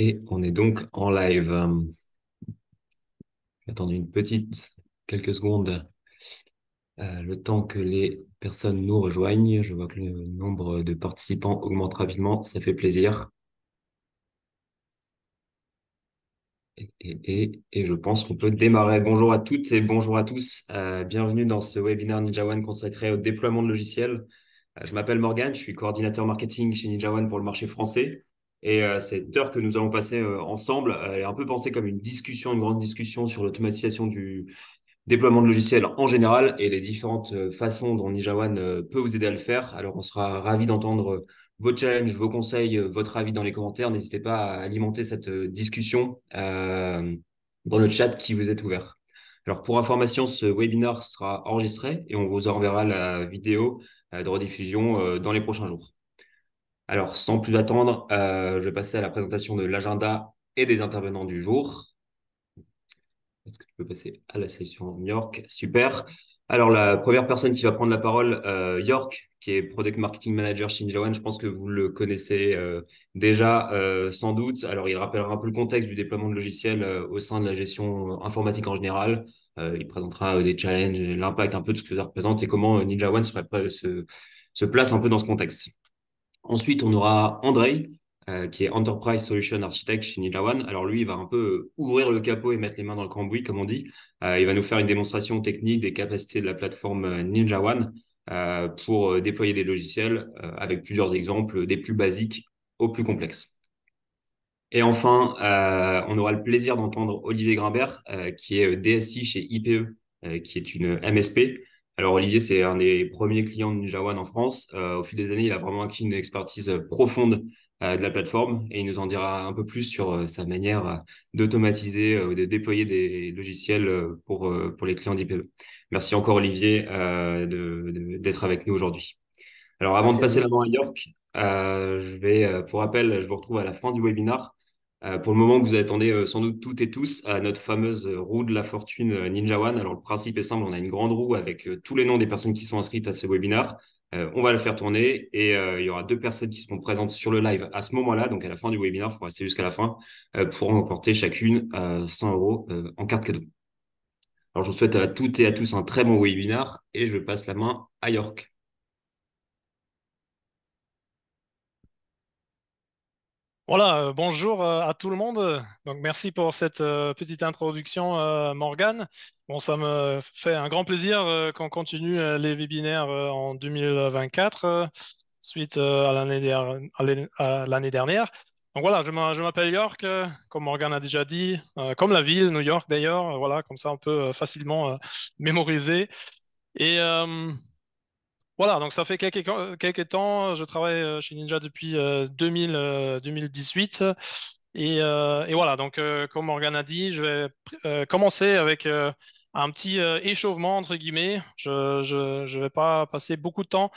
Et on est donc en live. Attendez quelques secondes, le temps que les personnes nous rejoignent. Je vois que le nombre de participants augmente rapidement, ça fait plaisir. Et je pense qu'on peut démarrer. Bonjour à toutes et bonjour à tous. Bienvenue dans ce webinaire Ninja One consacré au déploiement de logiciels. Je m'appelle Morgan, je suis coordinateur marketing chez Ninja One pour le marché français. Et cette heure que nous allons passer ensemble, elle est un peu pensée comme une discussion, une grande discussion sur l'automatisation du déploiement de logiciels en général et les différentes façons dont Ninja One peut vous aider à le faire. Alors, on sera ravi d'entendre vos challenges, vos conseils, votre avis dans les commentaires. N'hésitez pas à alimenter cette discussion dans le chat qui vous est ouvert. Alors, pour information, ce webinaire sera enregistré et on vous enverra la vidéo de rediffusion dans les prochains jours. Alors, sans plus attendre, je vais passer à la présentation de l'agenda et des intervenants du jour. Est-ce que tu peux passer à la session York? Super. Alors, la première personne qui va prendre la parole, York, qui est Product Marketing Manager chez Ninja One, je pense que vous le connaissez déjà sans doute. Alors, il rappellera un peu le contexte du déploiement de logiciels au sein de la gestion informatique en général. Il présentera des challenges, l'impact un peu de ce que ça représente et comment Ninja One se place un peu dans ce contexte. Ensuite, on aura Andrei, qui est Enterprise Solution Architect chez Ninja One. Alors lui, il va un peu ouvrir le capot et mettre les mains dans le cambouis, comme on dit. Il va nous faire une démonstration technique des capacités de la plateforme Ninja One pour déployer des logiciels avec plusieurs exemples, des plus basiques aux plus complexes. Et enfin, on aura le plaisir d'entendre Olivier Grimbert, qui est DSI chez IPE, qui est une MSP. Alors Olivier, c'est un des premiers clients de Ninja One en France. Au fil des années, il a vraiment acquis une expertise profonde de la plateforme et il nous en dira un peu plus sur sa manière d'automatiser, de déployer des logiciels pour les clients d'IPE. Merci encore Olivier d'être avec nous aujourd'hui. Alors avant de Merci à passer vous. la main à York, pour rappel, je vous retrouve à la fin du webinaire. Pour le moment, vous attendez sans doute toutes et tous à notre fameuse roue de la fortune Ninja One. Alors, le principe est simple, on a une grande roue avec tous les noms des personnes qui sont inscrites à ce webinaire. On va le faire tourner et il y aura deux personnes qui seront présentes sur le live à ce moment-là, donc à la fin du webinaire, il faut rester jusqu'à la fin, pour remporter chacune 100 euros en carte cadeau. Alors, je vous souhaite à toutes et à tous un très bon webinaire et je passe la main à York. Voilà, bonjour à tout le monde. Donc, merci pour cette petite introduction, Morgane. Bon, ça me fait un grand plaisir qu'on continue les webinaires en 2024 suite à à l'année dernière. Donc voilà, je m'appelle York, comme Morgane a déjà dit, comme la ville, New York d'ailleurs. Voilà, comme ça on peut facilement mémoriser. Et voilà, donc ça fait quelques temps, je travaille chez Ninja depuis 2018. Et voilà, donc comme Morgane a dit, je vais commencer avec un petit échauffement, entre guillemets. Je vais pas passer beaucoup de temps.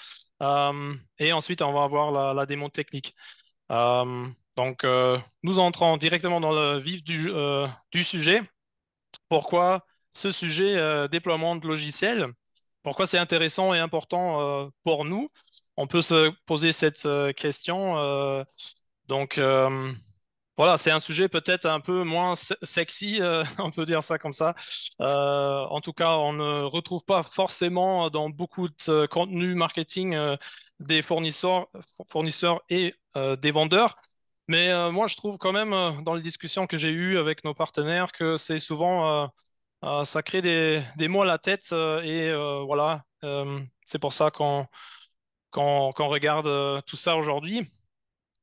Et ensuite, on va avoir la démo technique. Euh, nous entrons directement dans le vif du sujet. Pourquoi ce sujet déploiement de logiciels? Pourquoi c'est intéressant et important pour nous? On peut se poser cette question. Donc voilà, c'est un sujet peut-être un peu moins sexy, on peut dire ça comme ça. En tout cas, on ne retrouve pas forcément dans beaucoup de contenu marketing des fournisseurs et des vendeurs. Mais moi, je trouve quand même dans les discussions que j'ai eues avec nos partenaires que c'est souvent ça crée des mots à la tête et voilà, c'est pour ça qu'on regarde tout ça aujourd'hui.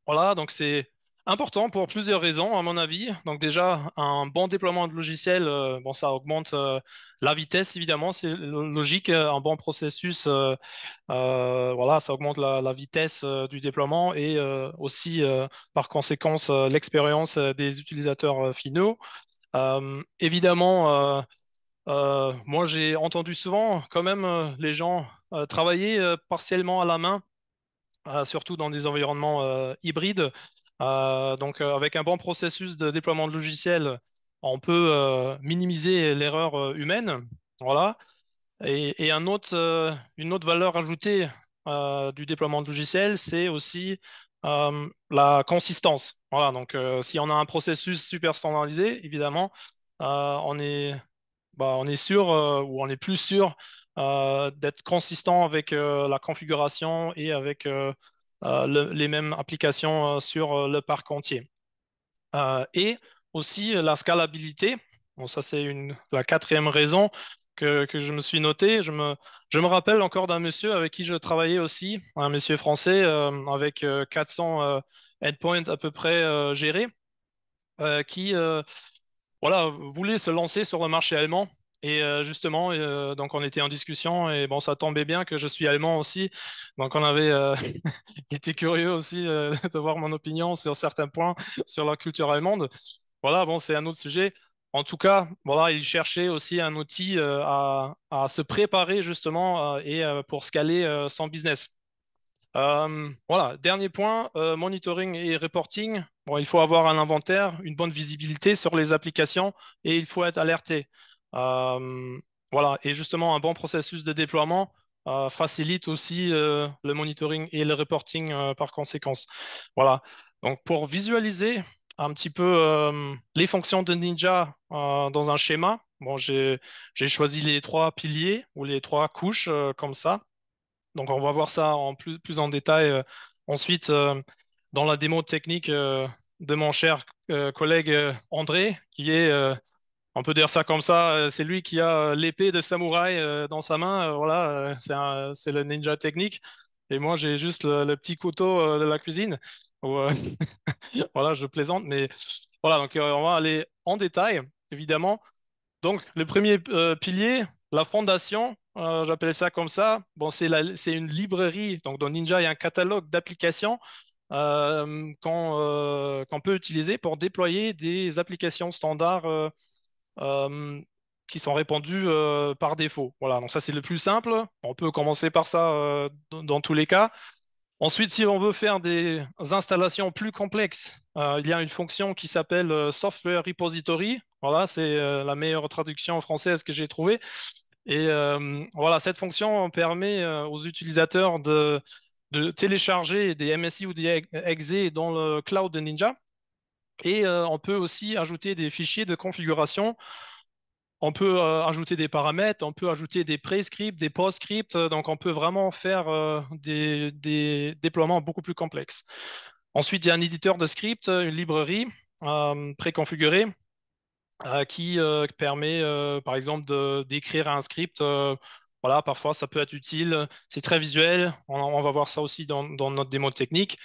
Voilà, donc c'est important pour plusieurs raisons, à mon avis. Donc déjà, un bon déploiement de logiciel, bon, ça augmente la vitesse, évidemment, c'est logique. Un bon processus, voilà, ça augmente la vitesse du déploiement et aussi, par conséquence, l'expérience des utilisateurs finaux. Évidemment, moi, j'ai entendu souvent quand même les gens travailler partiellement à la main, surtout dans des environnements hybrides. Avec un bon processus de déploiement de logiciel, on peut minimiser l'erreur humaine. Voilà. Et une autre valeur ajoutée du déploiement de logiciel, c'est aussi la consistance. Voilà, donc si on a un processus super standardisé, évidemment, on est, on est sûr ou on est plus sûr d'être consistant avec la configuration et avec les mêmes applications sur le parc entier. Et aussi la scalabilité. Bon, ça, c'est la quatrième raison que je me suis noté. Je me rappelle encore d'un monsieur avec qui je travaillais aussi, un monsieur français avec 400 endpoints à peu près gérés, qui voilà, voulait se lancer sur le marché allemand. Et justement, donc on était en discussion et bon, ça tombait bien que je suis allemand aussi. Donc on avait été curieux aussi de voir mon opinion sur certains points sur la culture allemande. Voilà, bon, c'est un autre sujet. En tout cas, voilà, il cherchait aussi un outil à se préparer justement et pour scaler son business. Voilà, dernier point, monitoring et reporting. Bon, il faut avoir un inventaire, une bonne visibilité sur les applications et il faut être alerté. Euh, voilà, et justement, un bon processus de déploiement facilite aussi le monitoring et le reporting par conséquence. Voilà, donc pour visualiser un petit peu les fonctions de Ninja dans un schéma, bon, j'ai choisi les trois piliers ou les trois couches comme ça. Donc, on va voir ça en plus en détail ensuite dans la démo technique de mon cher collègue André, qui est, on peut dire ça comme ça, c'est lui qui a l'épée de samouraï dans sa main. Voilà, c'est le ninja technique. Et moi, j'ai juste le petit couteau de la cuisine. Ou, voilà, je plaisante, mais voilà, donc on va aller en détail, évidemment. Donc, le premier pilier, la fondation, j'appelle ça comme ça. Bon, c'est une librairie. Donc, dans Ninja, il y a un catalogue d'applications qu'on peut utiliser pour déployer des applications standards euh, qui sont répandues par défaut. Voilà, donc ça, c'est le plus simple. On peut commencer par ça dans tous les cas. Ensuite, si on veut faire des installations plus complexes, il y a une fonction qui s'appelle Software Repository. Voilà, c'est la meilleure traduction française que j'ai trouvée. Et voilà, cette fonction permet aux utilisateurs de télécharger des MSI ou des exe dans le cloud de Ninja. Et on peut aussi ajouter des fichiers de configuration. On peut ajouter des paramètres, on peut ajouter des prescripts, des postscripts, donc on peut vraiment faire des déploiements beaucoup plus complexes. Ensuite, il y a un éditeur de script, une librairie préconfigurée qui permet, par exemple, d'écrire un script. Voilà, parfois ça peut être utile. C'est très visuel. On va voir ça aussi dans notre démo technique.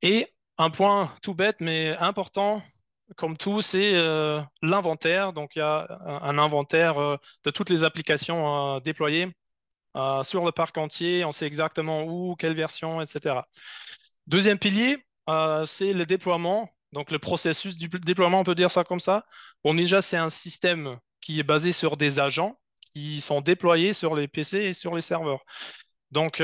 Et un point tout bête mais important, comme tout, c'est l'inventaire. Donc, il y a un inventaire de toutes les applications déployées sur le parc entier. On sait exactement où, quelle version, etc. Deuxième pilier, c'est le déploiement. Donc, le processus du déploiement, on peut dire ça comme ça. Bon, déjà, c'est un système qui est basé sur des agents qui sont déployés sur les PC et sur les serveurs. Donc,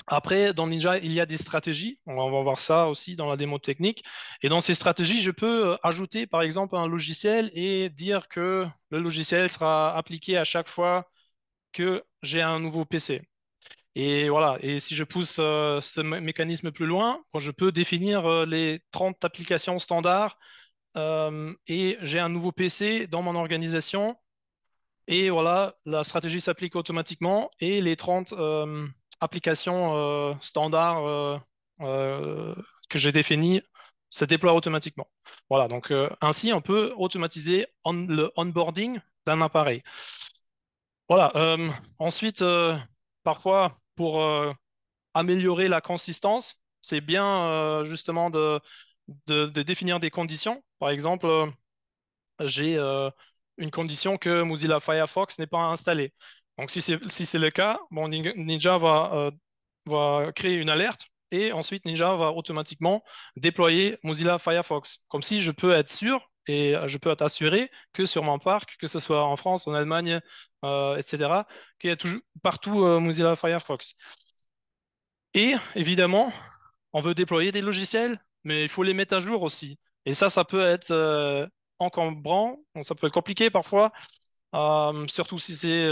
après, dans Ninja, il y a des stratégies. On va voir ça aussi dans la démo technique. Et dans ces stratégies, je peux ajouter, par exemple, un logiciel et dire que le logiciel sera appliqué à chaque fois que j'ai un nouveau PC. Et voilà. Et si je pousse ce mécanisme plus loin, bon, je peux définir les 30 applications standards et j'ai un nouveau PC dans mon organisation et voilà, la stratégie s'applique automatiquement et les 30 applications standards que j'ai définies se déploient automatiquement. Voilà, donc ainsi on peut automatiser le onboarding d'un appareil. Voilà, ensuite, parfois pour améliorer la consistance, c'est bien justement de définir des conditions. Par exemple, j'ai une condition que Mozilla Firefox n'est pas installé. Donc, si c'est le cas, bon, Ninja va créer une alerte et ensuite Ninja va automatiquement déployer Mozilla Firefox. Comme si je peux être sûr et je peux être assuré que sur mon parc, que ce soit en France, en Allemagne, etc., qu'il y a toujours partout Mozilla Firefox. Et évidemment, on veut déployer des logiciels, mais il faut les mettre à jour aussi. Et ça peut être encombrant, donc ça peut être compliqué parfois, surtout si c'est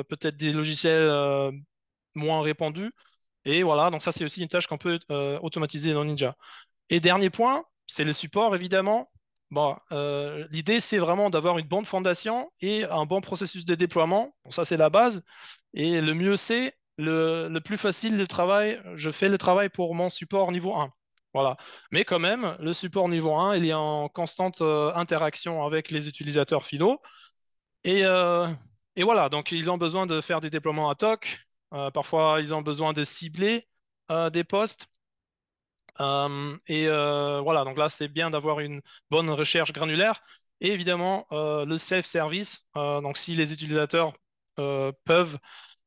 peut-être des logiciels moins répandus. Et voilà, donc ça, c'est aussi une tâche qu'on peut automatiser dans Ninja. Et dernier point, c'est le support, évidemment. Bon, l'idée, c'est vraiment d'avoir une bonne fondation et un bon processus de déploiement. Bon, ça, c'est la base. Et le mieux, c'est le plus facile le travail. Je fais le travail pour mon support niveau 1. Voilà. Mais quand même, le support niveau 1, il est en constante interaction avec les utilisateurs finaux. Et, euh, et voilà, donc ils ont besoin de faire des déploiements ad hoc. Parfois, ils ont besoin de cibler des postes. Voilà, donc là, c'est bien d'avoir une bonne recherche granulaire. Et évidemment, le self-service, donc si les utilisateurs peuvent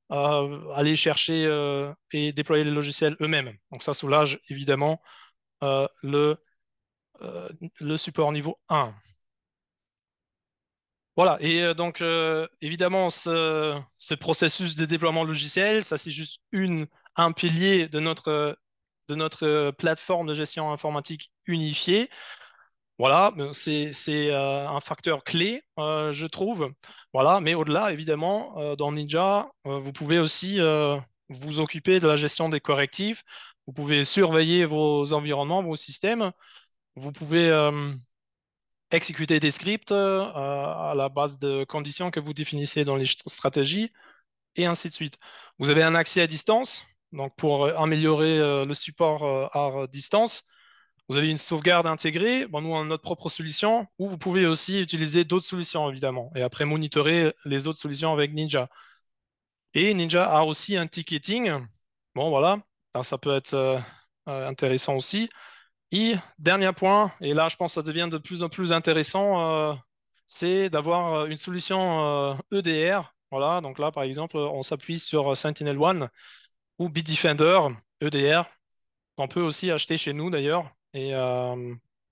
aller chercher et déployer les logiciels eux-mêmes. Donc ça soulage évidemment euh, le, euh, le support niveau 1. Voilà, et donc évidemment, ce processus de déploiement logiciel, ça c'est juste un pilier de notre plateforme de gestion informatique unifiée. Voilà, ben, c'est un facteur clé, je trouve. Voilà, mais au-delà, évidemment, dans Ninja, vous pouvez aussi vous occuper de la gestion des correctifs. Vous pouvez surveiller vos environnements, vos systèmes. Vous pouvez exécuter des scripts à la base de conditions que vous définissez dans les stratégies, et ainsi de suite. Vous avez un accès à distance, donc pour améliorer le support à distance. Vous avez une sauvegarde intégrée, bon, nous on a notre propre solution, ou vous pouvez aussi utiliser d'autres solutions évidemment, et après monitorer les autres solutions avec Ninja. Et Ninja a aussi un ticketing. Bon voilà, alors, ça peut être intéressant aussi. Et dernier point, et là je pense que ça devient de plus en plus intéressant, c'est d'avoir une solution EDR. Voilà, donc là par exemple, on s'appuie sur Sentinel-One ou Bitdefender EDR, qu'on peut aussi acheter chez nous d'ailleurs. Et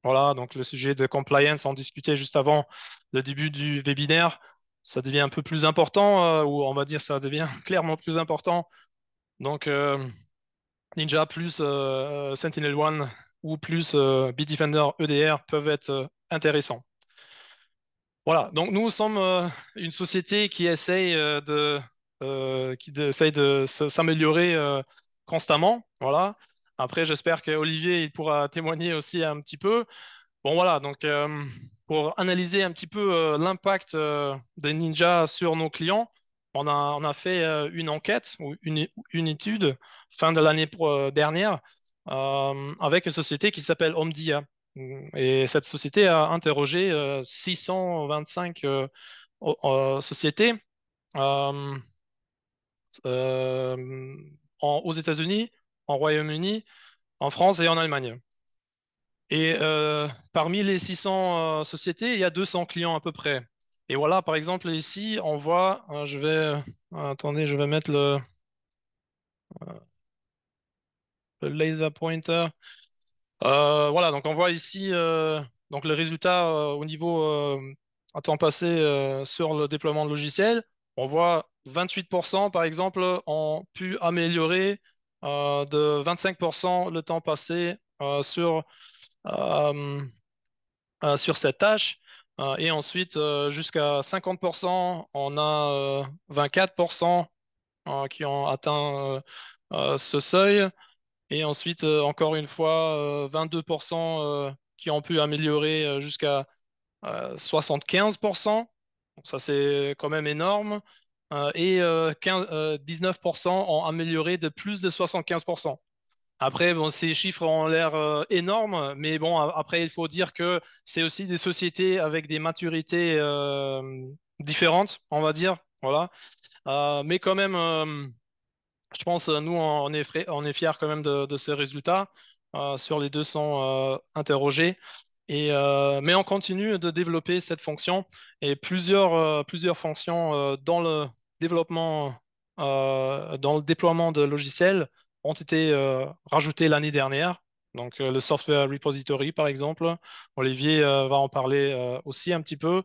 voilà, donc le sujet de compliance, on discutait juste avant le début du webinaire, ça devient un peu plus important, ou on va dire ça devient clairement plus important. Donc Ninja plus Sentinel-One ou plus Bitdefender EDR peuvent être intéressants. Voilà, donc nous sommes une société qui essaye essaye de s'améliorer constamment. Voilà. Après, j'espère qu'Olivier il pourra témoigner aussi un petit peu. Bon, voilà, donc pour analyser un petit peu l'impact de Ninja sur nos clients, on a fait une enquête ou une étude fin de l'année dernière avec une société qui s'appelle Omdia. Et cette société a interrogé 625 sociétés euh, euh, aux États-Unis, en Royaume-Uni, en France et en Allemagne. Et parmi les 600 sociétés, il y a 200 clients à peu près. Et voilà, par exemple, ici, on voit, attendez, je vais mettre le laser pointer. Voilà, donc on voit ici donc le résultat au niveau à temps passé sur le déploiement de logiciel. On voit 28% par exemple ont pu améliorer de 25% le temps passé euh, sur cette tâche. Et ensuite, jusqu'à 50%, on a 24% qui ont atteint ce seuil. Et ensuite, encore une fois, 22% qui ont pu améliorer jusqu'à 75%. Donc ça, c'est quand même énorme. Et 19% ont amélioré de plus de 75%. Après, bon, ces chiffres ont l'air énormes, mais bon, après, il faut dire que c'est aussi des sociétés avec des maturités différentes, on va dire. Voilà. Mais quand même, je pense, nous, on est fiers quand même de ces résultats sur les 200 interrogés. Mais on continue de développer cette fonction et plusieurs fonctions développement, dans le déploiement de logiciels ont été rajoutées l'année dernière. Donc, le software repository, par exemple. Olivier va en parler aussi un petit peu.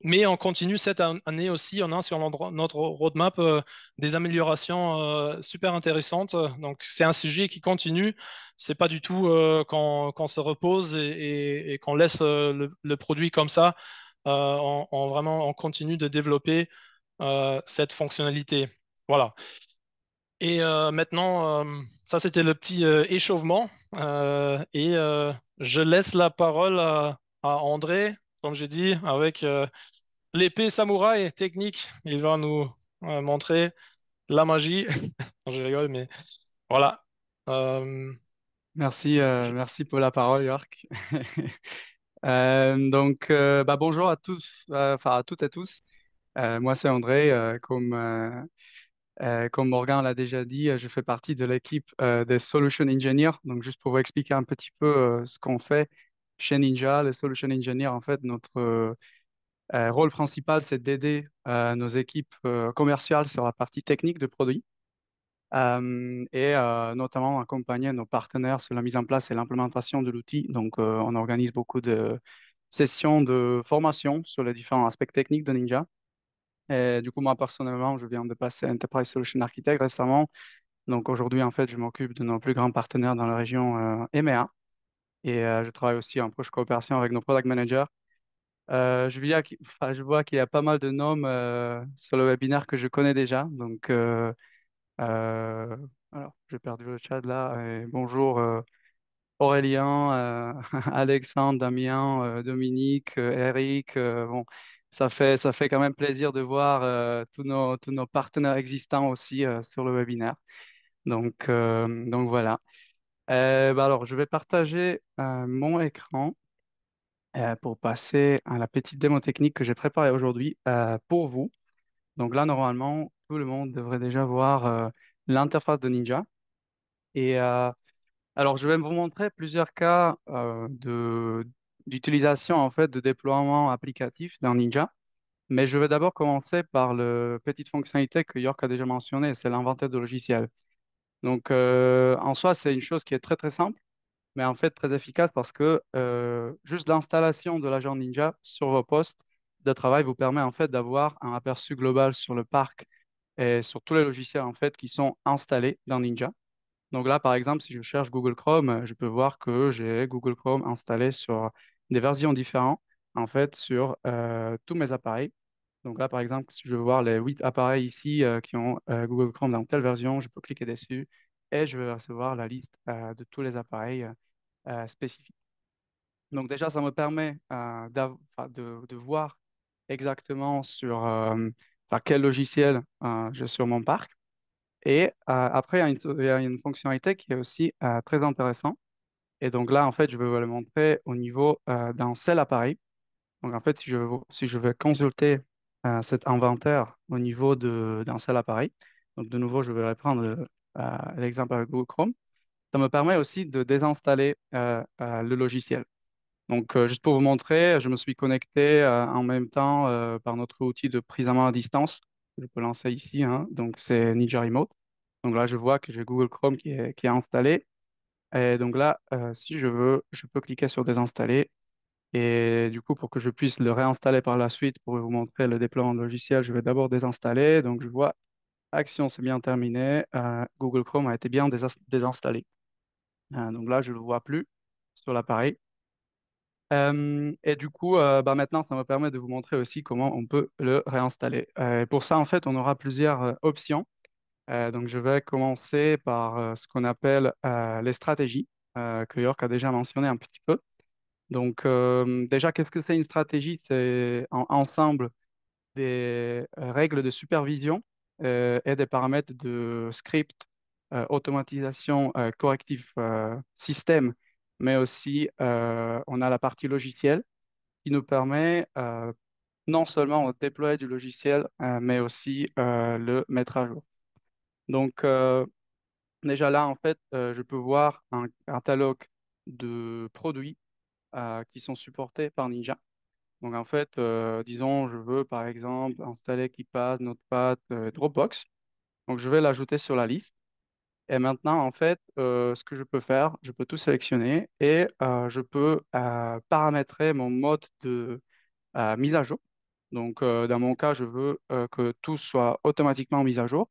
Mais on continue cette année aussi, on a sur notre roadmap des améliorations super intéressantes. Donc c'est un sujet qui continue. C'est pas du tout qu'on se repose et qu'on laisse le produit comme ça. Vraiment, on continue de développer cette fonctionnalité. Voilà. Et maintenant, ça c'était le petit échauffement. Je laisse la parole à André, comme j'ai dit, avec l'épée samouraï technique. Il va nous montrer la magie. Non, je rigole, mais voilà. Euh, Merci, je- merci pour la parole, York. Bonjour à tous, enfin à toutes et tous. Moi, c'est André. Comme Morgan l'a déjà dit, je fais partie de l'équipe des Solution Engineers. Donc, juste pour vous expliquer un petit peu ce qu'on fait chez Ninja, les Solution Engineers, en fait, notre rôle principal, c'est d'aider nos équipes commerciales sur la partie technique de produits. Notamment accompagner nos partenaires sur la mise en place et l'implémentation de l'outil. Donc, on organise beaucoup de sessions de formation sur les différents aspects techniques de Ninja. Et du coup, moi, personnellement, je viens de passer Enterprise Solution Architect récemment. Donc, aujourd'hui, en fait, je m'occupe de nos plus grands partenaires dans la région EMEA. Je travaille aussi en proche coopération avec nos product managers. Je vois qu'il y a pas mal de noms sur le webinaire que je connais déjà. Euh, alors, j'ai perdu le chat là. Bonjour Aurélien, Alexandre, Damien, Dominique, Eric. Bon, ça fait quand même plaisir de voir tous nos partenaires existants aussi sur le webinaire. Donc voilà. Alors, je vais partager mon écran pour passer à la petite démo technique que j'ai préparée aujourd'hui pour vous. Donc là, normalement, tout le monde devrait déjà voir l'interface de Ninja. Et alors, je vais vous montrer plusieurs cas d'utilisation, en fait, de déploiement applicatif dans Ninja. Mais je vais d'abord commencer par la petite fonctionnalité que York a déjà mentionnée, c'est l'inventaire de logiciels. Donc, en soi, c'est une chose qui est très, très simple, mais en fait très efficace parce que juste l'installation de l'agent Ninja sur vos postes de travail vous permet, en fait, d'avoir un aperçu global sur le parc et sur tous les logiciels, en fait, qui sont installés dans Ninja. Donc là, par exemple, si je cherche Google Chrome, je peux voir que j'ai Google Chrome installé sur des versions différentes, en fait, sur tous mes appareils. Donc là, par exemple, si je veux voir les 8 appareils ici qui ont Google Chrome dans telle version, je peux cliquer dessus et je vais recevoir la liste de tous les appareils spécifiques. Donc déjà, ça me permet enfin, de voir exactement sur enfin, quel logiciel j'ai sur mon parc. Et après, il y a une fonctionnalité qui est aussi très intéressante. Et donc là, en fait, je vais vous le montrer au niveau d'un seul appareil. Donc en fait, si je veux consulter cet inventaire au niveau d'un seul appareil, donc de nouveau, je vais reprendre l'exemple avec Google Chrome, ça me permet aussi de désinstaller le logiciel. Donc juste pour vous montrer, je me suis connecté en même temps par notre outil de prise en main à distance. Je peux lancer ici, hein. Donc c'est Ninja Remote. Donc là, je vois que j'ai Google Chrome qui est installé. Et donc là, si je veux, je peux cliquer sur désinstaller. Et du coup, pour que je puisse le réinstaller par la suite, pour vous montrer le déploiement de logiciel, je vais d'abord désinstaller. Donc je vois, action, c'est bien terminé. Google Chrome a été bien désinstallé. Donc là, je ne le vois plus sur l'appareil. Et du coup, maintenant, ça me permet de vous montrer aussi comment on peut le réinstaller. Pour ça, en fait, on aura plusieurs options. Donc, je vais commencer par ce qu'on appelle les stratégies, que York a déjà mentionné un petit peu. Donc, déjà, qu'est-ce que c'est une stratégie? C'est ensemble des règles de supervision et des paramètres de script, automatisation, correctif système, mais aussi on a la partie logicielle qui nous permet non seulement de déployer du logiciel, mais aussi le mettre à jour. Donc, déjà là, en fait, je peux voir un catalogue de produits qui sont supportés par Ninja. Donc, en fait, disons, je veux par exemple installer KeePass, Notepad, Dropbox. Donc, je vais l'ajouter sur la liste. Et maintenant, en fait, ce que je peux faire, je peux tout sélectionner et je peux paramétrer mon mode de mise à jour. Donc, dans mon cas, je veux que tout soit automatiquement mis à jour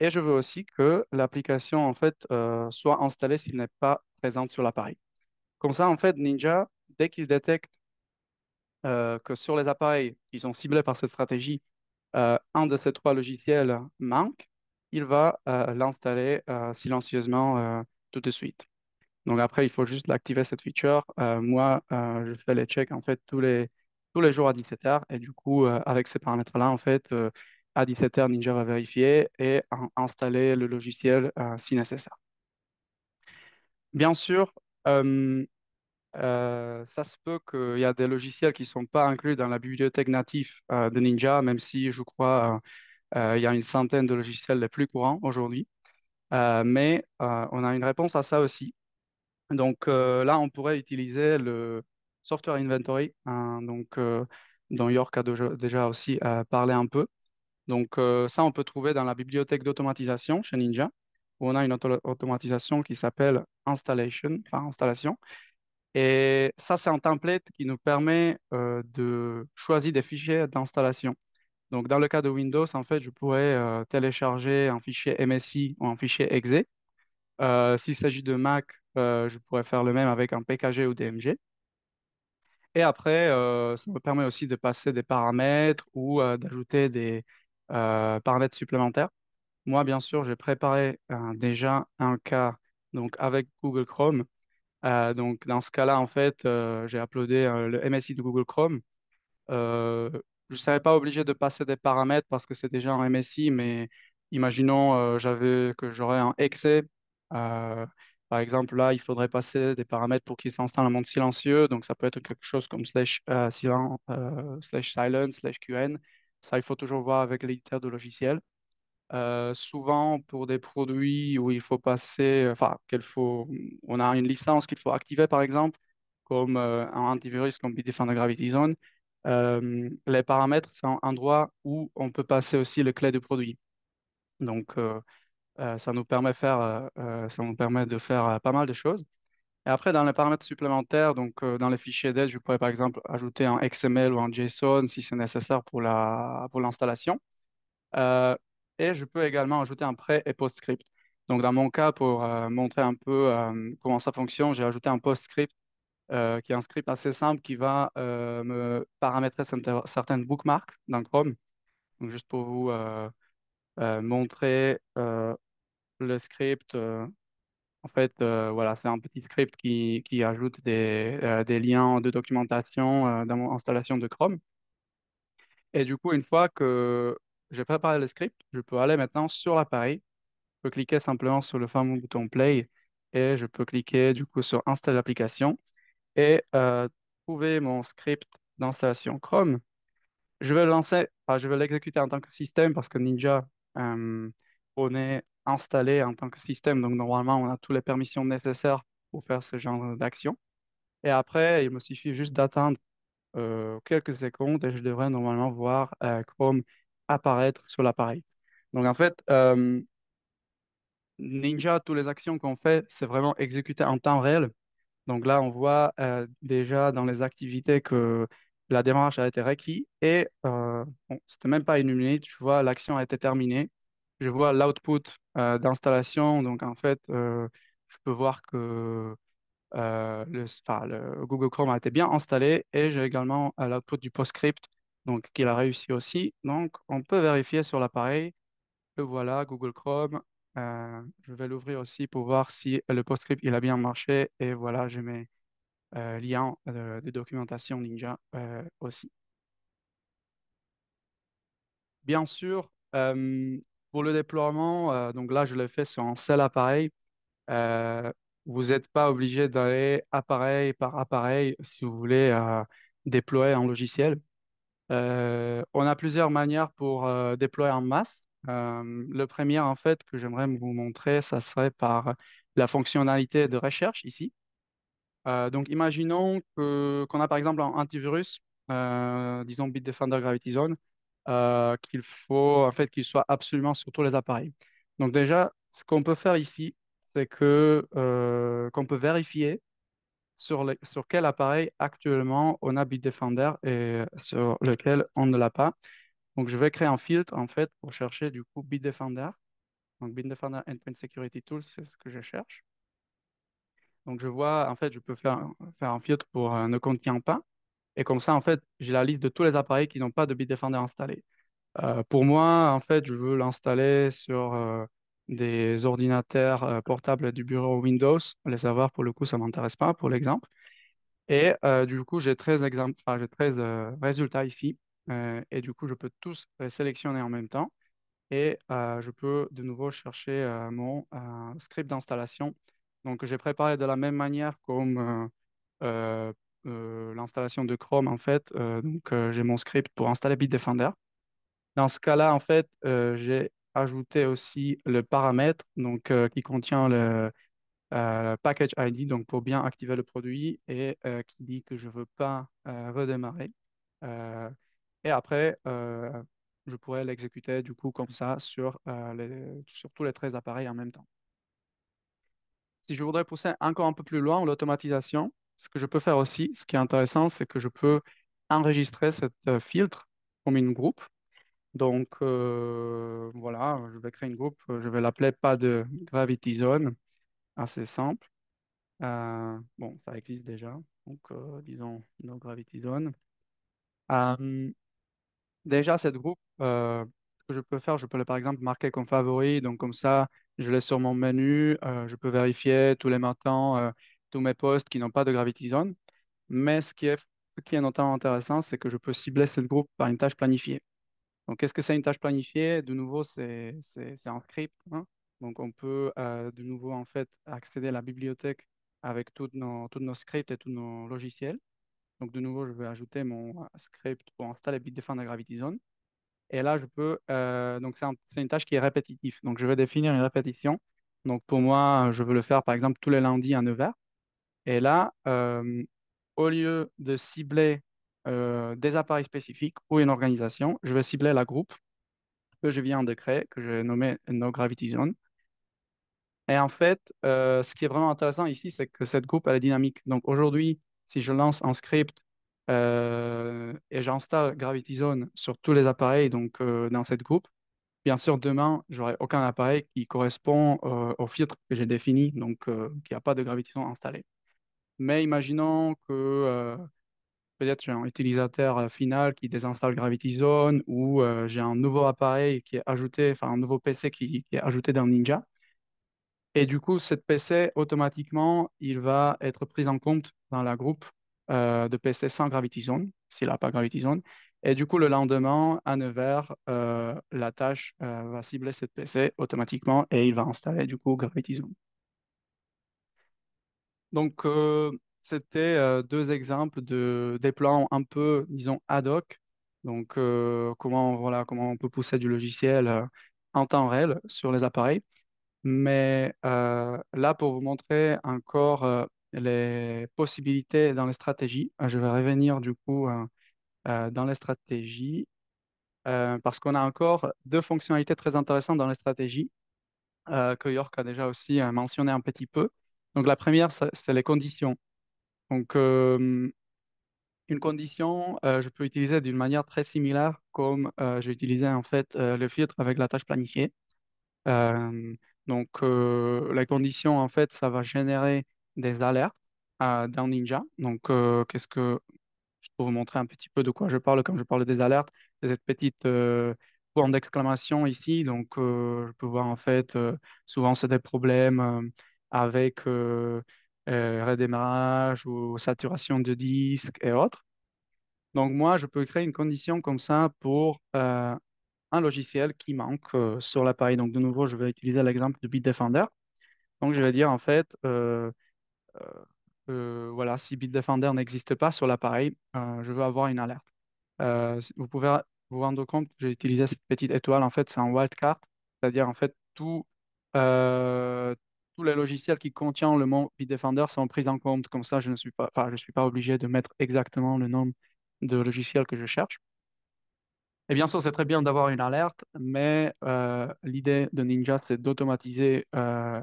et je veux aussi que l'application, en fait, soit installée s'il n'est pas présente sur l'appareil. Comme ça, en fait, Ninja, dès qu'il détecte que sur les appareils qui sont ciblés par cette stratégie, un de ces trois logiciels manque, il va l'installer silencieusement tout de suite. Donc après, il faut juste l'activer cette feature. Moi, je fais les checks en fait tous les jours à 17h. Et du coup, avec ces paramètres-là, en fait, à 17h, Ninja va vérifier et installer le logiciel si nécessaire. Bien sûr, euh, ça se peut qu'il y a des logiciels qui ne sont pas inclus dans la bibliothèque native de Ninja, même si je crois il y a une centaine de logiciels les plus courants aujourd'hui. Mais on a une réponse à ça aussi. Donc là, on pourrait utiliser le Software Inventory, hein, dont York a déjà aussi parlé un peu. Donc ça, on peut trouver dans la bibliothèque d'automatisation chez Ninja, où on a une automatisation qui s'appelle Installation, enfin installation. Et ça, c'est un template qui nous permet de choisir des fichiers d'installation. Donc dans le cas de Windows, en fait, je pourrais télécharger un fichier MSI ou un fichier exe. S'il s'agit de Mac, je pourrais faire le même avec un PKG ou DMG. Et après, ça me permet aussi de passer des paramètres ou d'ajouter des paramètres supplémentaires. Moi, bien sûr, j'ai préparé déjà un cas donc avec Google Chrome. Donc, dans ce cas-là, en fait, j'ai uploadé le MSI de Google Chrome. Euh, je ne serais pas obligé de passer des paramètres parce que c'est déjà un MSI, mais imaginons que j'aurais un exe. Euh, Par exemple, là, il faudrait passer des paramètres pour qu'il s'installe en mode silencieux. Donc, ça peut être quelque chose comme slash silent, slash QN. Ça, il faut toujours voir avec l'éditeur de logiciel. Souvent, pour des produits où il faut passer, enfin, on a une licence qu'il faut activer, par exemple, comme un antivirus comme Bitdefender Gravity Zone. Les paramètres, c'est un endroit où on peut passer aussi le clé du produit. Donc, ça nous permet de faire pas mal de choses. Et après, dans les paramètres supplémentaires, donc dans les fichiers d'aide, je pourrais par exemple ajouter un XML ou un JSON si c'est nécessaire pour l'installation. Euh, et je peux également ajouter un pré- et post-script. Donc, dans mon cas, pour montrer un peu comment ça fonctionne, j'ai ajouté un post-script qui est un script assez simple qui va me paramétrer certaines bookmarks dans Chrome. Donc, juste pour vous montrer le script, en fait, voilà, c'est un petit script qui ajoute des liens de documentation dans mon installation de Chrome. Et du coup, une fois que j'ai préparé le script, je peux aller maintenant sur l'appareil. Je peux cliquer simplement sur le fameux bouton Play et je peux cliquer du coup sur Installer l'application et trouver mon script d'installation Chrome. Je vais le lancer, enfin, je vais l'exécuter en tant que système parce que Ninja, euh, on est installé en tant que système. Donc normalement, on a toutes les permissions nécessaires pour faire ce genre d'action. Et après, il me suffit juste d'attendre quelques secondes et je devrais normalement voir Chrome apparaître sur l'appareil. Donc en fait, Ninja, toutes les actions qu'on fait, c'est vraiment exécuté en temps réel. Donc là, on voit déjà dans les activités que la démarche a été requise et bon, c'était même pas une minute, je vois l'action a été terminée. Je vois l'output d'installation. Donc en fait, je peux voir que le Google Chrome a été bien installé et j'ai également l'output du PostScript donc qu'il a réussi aussi. Donc on peut vérifier sur l'appareil. Le voilà, Google Chrome. Je vais l'ouvrir aussi pour voir si le PostScript il a bien marché. Et voilà, j'ai mes liens de documentation Ninja aussi. Bien sûr, pour le déploiement, donc là, je l'ai fait sur un seul appareil. Euh, Vous n'êtes pas obligé d'aller appareil par appareil si vous voulez déployer un logiciel. On a plusieurs manières pour déployer en masse. Le premier, en fait, que j'aimerais vous montrer, ça serait par la fonctionnalité de recherche ici. Donc, imaginons qu'on a par exemple un antivirus, disons Bitdefender Gravity Zone, qu'il faut en fait qu'il soit absolument sur tous les appareils. Donc déjà, ce qu'on peut faire ici, c'est qu'on peut vérifier sur quel appareil actuellement on a Bitdefender et sur lequel on ne l'a pas. Donc je vais créer un filtre en fait pour chercher du coup Bitdefender. Donc Bitdefender Endpoint Security Tools, c'est ce que je cherche. Donc je vois, en fait, je peux faire un filtre pour ne contient pas. Et comme ça, en fait, j'ai la liste de tous les appareils qui n'ont pas de Bitdefender installé. Pour moi, en fait, je veux l'installer sur des ordinateurs portables du bureau Windows. Les serveurs, pour le coup, ça m'intéresse pas, pour l'exemple. Et du coup, j'ai 13 exemples, enfin, j'ai 13 résultats ici. Et du coup, je peux tous les sélectionner en même temps. Et je peux de nouveau chercher mon script d'installation. Donc, j'ai préparé de la même manière comme euh, l'installation de Chrome, en fait. J'ai mon script pour installer Bitdefender. Dans ce cas-là, en fait, j'ai ajouté aussi le paramètre qui contient le package ID donc pour bien activer le produit et qui dit que je ne veux pas redémarrer. Euh, et après, je pourrais l'exécuter du coup comme ça sur tous les 13 appareils en même temps. Si je voudrais pousser encore un peu plus loin l'automatisation, ce que je peux faire aussi, ce qui est intéressant, c'est que je peux enregistrer cette filtre comme une groupe. Donc voilà, je vais créer une groupe, je vais l'appeler pas de Gravity Zone, assez simple. Bon, ça existe déjà, donc disons No Gravity Zone. Euh, Déjà, cette groupe, ce que je peux faire, je peux le, par exemple marquer comme favori, donc comme ça, je l'ai sur mon menu, je peux vérifier tous les matins tous mes posts qui n'ont pas de Gravity Zone. Mais ce qui est notamment intéressant, c'est que je peux cibler cette groupe par une tâche planifiée. Donc, qu'est-ce que c'est une tâche planifiée? De nouveau, c'est un script, hein. Donc, on peut de nouveau en fait accéder à la bibliothèque avec tous nos scripts et tous nos logiciels. Donc, de nouveau, je vais ajouter mon script pour installer Bitdefender Gravity Zone. Et là, je peux. Donc, c'est une tâche qui est répétitive. Donc, je vais définir une répétition. Donc, pour moi, je veux le faire par exemple tous les lundis à 9 heures. Et là, au lieu de cibler des appareils spécifiques ou une organisation, je vais cibler la groupe que je viens de créer, que j'ai nommé No Gravity Zone. Et en fait, ce qui est vraiment intéressant ici, c'est que cette groupe, elle est dynamique. Donc aujourd'hui, si je lance un script et j'installe Gravity Zone sur tous les appareils dans cette groupe, bien sûr, demain, j'aurai aucun appareil qui correspond au filtre que j'ai défini, qui n'a pas de Gravity Zone installé. Mais imaginons que peut-être j'ai un utilisateur final qui désinstalle Gravity Zone ou j'ai un nouveau appareil qui est ajouté, enfin un nouveau PC qui est ajouté dans Ninja. Et du coup, cette PC, automatiquement, il va être pris en compte dans la groupe de PC sans Gravity Zone, s'il n'a pas Gravity Zone. Et du coup, le lendemain, à 9 heures, la tâche va cibler cette PC automatiquement et il va installer du coup Gravity Zone. Donc, c'était deux exemples de déploiement un peu, disons, ad hoc. Comment on peut pousser du logiciel en temps réel sur les appareils. Mais là, pour vous montrer encore les possibilités dans les stratégies, je vais revenir du coup dans les stratégies parce qu'on a encore deux fonctionnalités très intéressantes dans les stratégies que York a déjà aussi mentionné un petit peu. Donc, la première, c'est les conditions. Donc, une condition, je peux utiliser d'une manière très similaire comme j'ai utilisé en fait le filtre avec la tâche planifiée. Euh, la condition, en fait, ça va générer des alertes dans Ninja. Qu'est-ce que je peux vous montrer un petit peu de quoi je parle quand je parle des alertes? C'est cette petite point d'exclamation ici. Je peux voir en fait, souvent c'est des problèmes avec redémarrage ou saturation de disque et autres. Donc, moi, je peux créer une condition comme ça pour un logiciel qui manque sur l'appareil. Donc, de nouveau, je vais utiliser l'exemple de Bitdefender. Donc, je vais dire en fait, voilà, si Bitdefender n'existe pas sur l'appareil, je veux avoir une alerte. Vous pouvez vous rendre compte que j'ai utilisé cette petite étoile. En fait, c'est un wildcard, c'est-à-dire en fait, euh, tous les logiciels qui contiennent le mot Bitdefender sont pris en compte. Comme ça, je suis pas obligé de mettre exactement le nom de logiciel que je cherche. Et bien sûr, c'est très bien d'avoir une alerte, mais l'idée de Ninja, c'est d'automatiser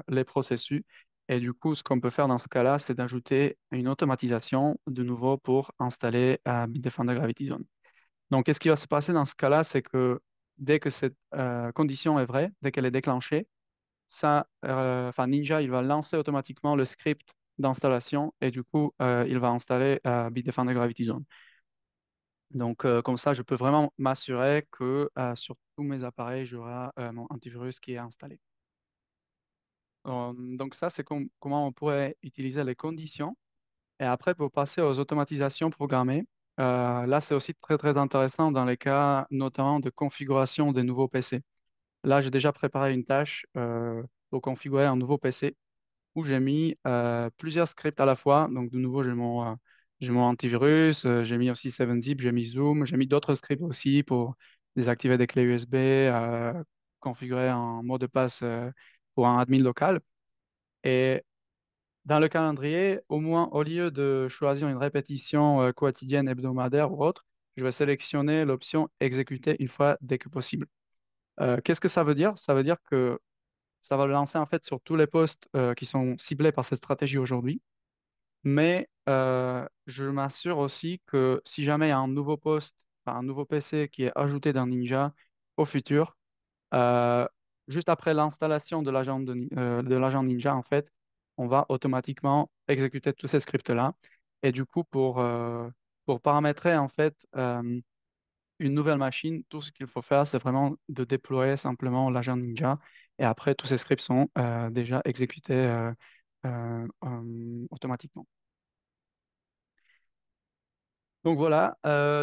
les processus. Et du coup, ce qu'on peut faire dans ce cas-là, c'est d'ajouter une automatisation de nouveau pour installer Bitdefender Gravity Zone. Donc, qu'est-ce qui va se passer dans ce cas-là, c'est que dès que cette condition est vraie, dès qu'elle est déclenchée, Ninja, il va lancer automatiquement le script d'installation et du coup, il va installer Bitdefender Gravity Zone. Donc, comme ça, je peux vraiment m'assurer que sur tous mes appareils, j'aurai mon antivirus qui est installé. Donc, ça, c'est comment on pourrait utiliser les conditions. Et après, pour passer aux automatisations programmées, là, c'est aussi très, très intéressant dans les cas notamment de configuration des nouveaux PC. Là, j'ai déjà préparé une tâche pour configurer un nouveau PC où j'ai mis plusieurs scripts à la fois. Donc, de nouveau, j'ai mon antivirus, j'ai mis aussi 7-Zip, j'ai mis Zoom, j'ai mis d'autres scripts aussi pour désactiver des clés USB, configurer un mot de passe pour un admin local. Et dans le calendrier, au moins, au lieu de choisir une répétition quotidienne, hebdomadaire ou autre, je vais sélectionner l'option exécuter une fois dès que possible. Qu'est-ce que ça veut dire? Ça veut dire que ça va le lancer en fait sur tous les postes qui sont ciblés par cette stratégie aujourd'hui. Mais je m'assure aussi que si jamais il y a un nouveau poste, enfin, un nouveau PC qui est ajouté dans Ninja au futur, euh, juste après l'installation de l'agent Ninja, en fait, on va automatiquement exécuter tous ces scripts-là. Et du coup, pour paramétrer en fait une nouvelle machine, tout ce qu'il faut faire, c'est vraiment de déployer simplement l'agent Ninja. Et après, tous ces scripts sont déjà exécutés automatiquement. Donc voilà,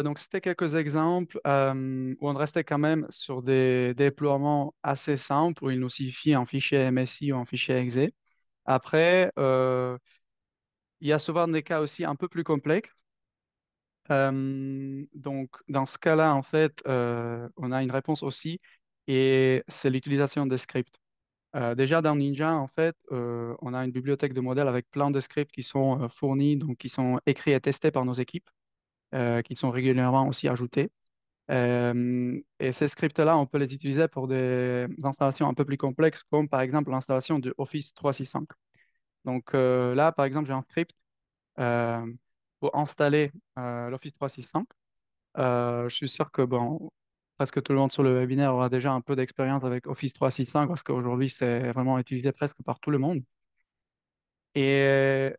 donc c'était quelques exemples où on restait quand même sur des déploiements assez simples, où il nous suffit un fichier MSI ou un fichier exe. Après, il y a souvent des cas aussi un peu plus complexes. Donc dans ce cas-là, en fait, on a une réponse aussi, et c'est l'utilisation des scripts. Déjà dans Ninja, en fait, on a une bibliothèque de modèles avec plein de scripts qui sont fournis, donc qui sont écrits et testés par nos équipes, qui sont régulièrement aussi ajoutés. Et ces scripts-là, on peut les utiliser pour des installations un peu plus complexes, comme par exemple l'installation de Office 365. Donc là, par exemple, j'ai un script euh, pour installer l'Office 365. Je suis sûr que bon, presque tout le monde sur le webinaire aura déjà un peu d'expérience avec Office 365 parce qu'aujourd'hui, c'est vraiment utilisé presque par tout le monde. Et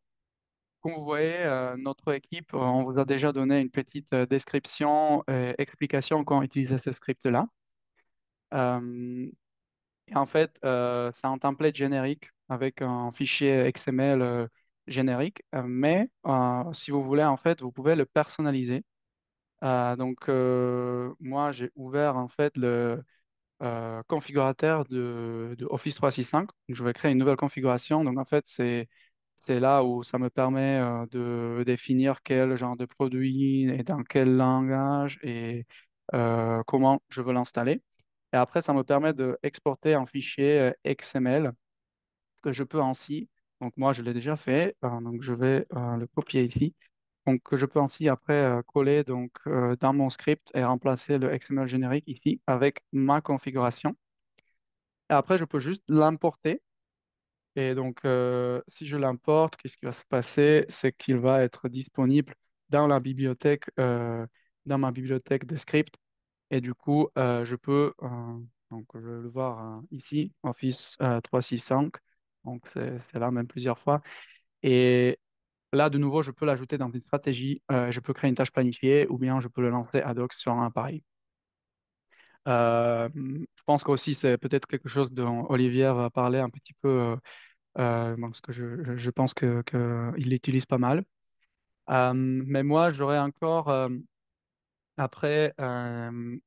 comme vous voyez, notre équipe, on vous a déjà donné une petite description et explication comment utiliser ce script-là. Euh, et en fait, c'est un template générique avec un fichier XML générique, mais si vous voulez, en fait, vous pouvez le personnaliser. Donc, moi, j'ai ouvert en fait le configurateur de Office 365. Je vais créer une nouvelle configuration. Donc, en fait, c'est là où ça me permet de définir quel genre de produit et dans quel langage et comment je veux l'installer. Et après, ça me permet d'exporter un fichier XML que je peux ainsi, donc moi je l'ai déjà fait, donc je vais le copier ici. Donc que je peux ainsi après coller donc, dans mon script et remplacer le XML générique ici avec ma configuration. Et après, je peux juste l'importer. Et donc, si je l'importe, qu'est-ce qui va se passer? C'est qu'il va être disponible dans la bibliothèque, dans ma bibliothèque de script. Et du coup, je peux, donc je vais le voir ici, Office 365. Donc, c'est là même plusieurs fois. Et là, de nouveau, je peux l'ajouter dans une stratégie. Je peux créer une tâche planifiée ou bien je peux le lancer ad hoc sur un appareil. Je pense qu'aussi, c'est peut-être quelque chose dont Olivier va parler un petit peu, parce que je pense il l'utilise pas mal. Mais moi, j'aurais encore, après, un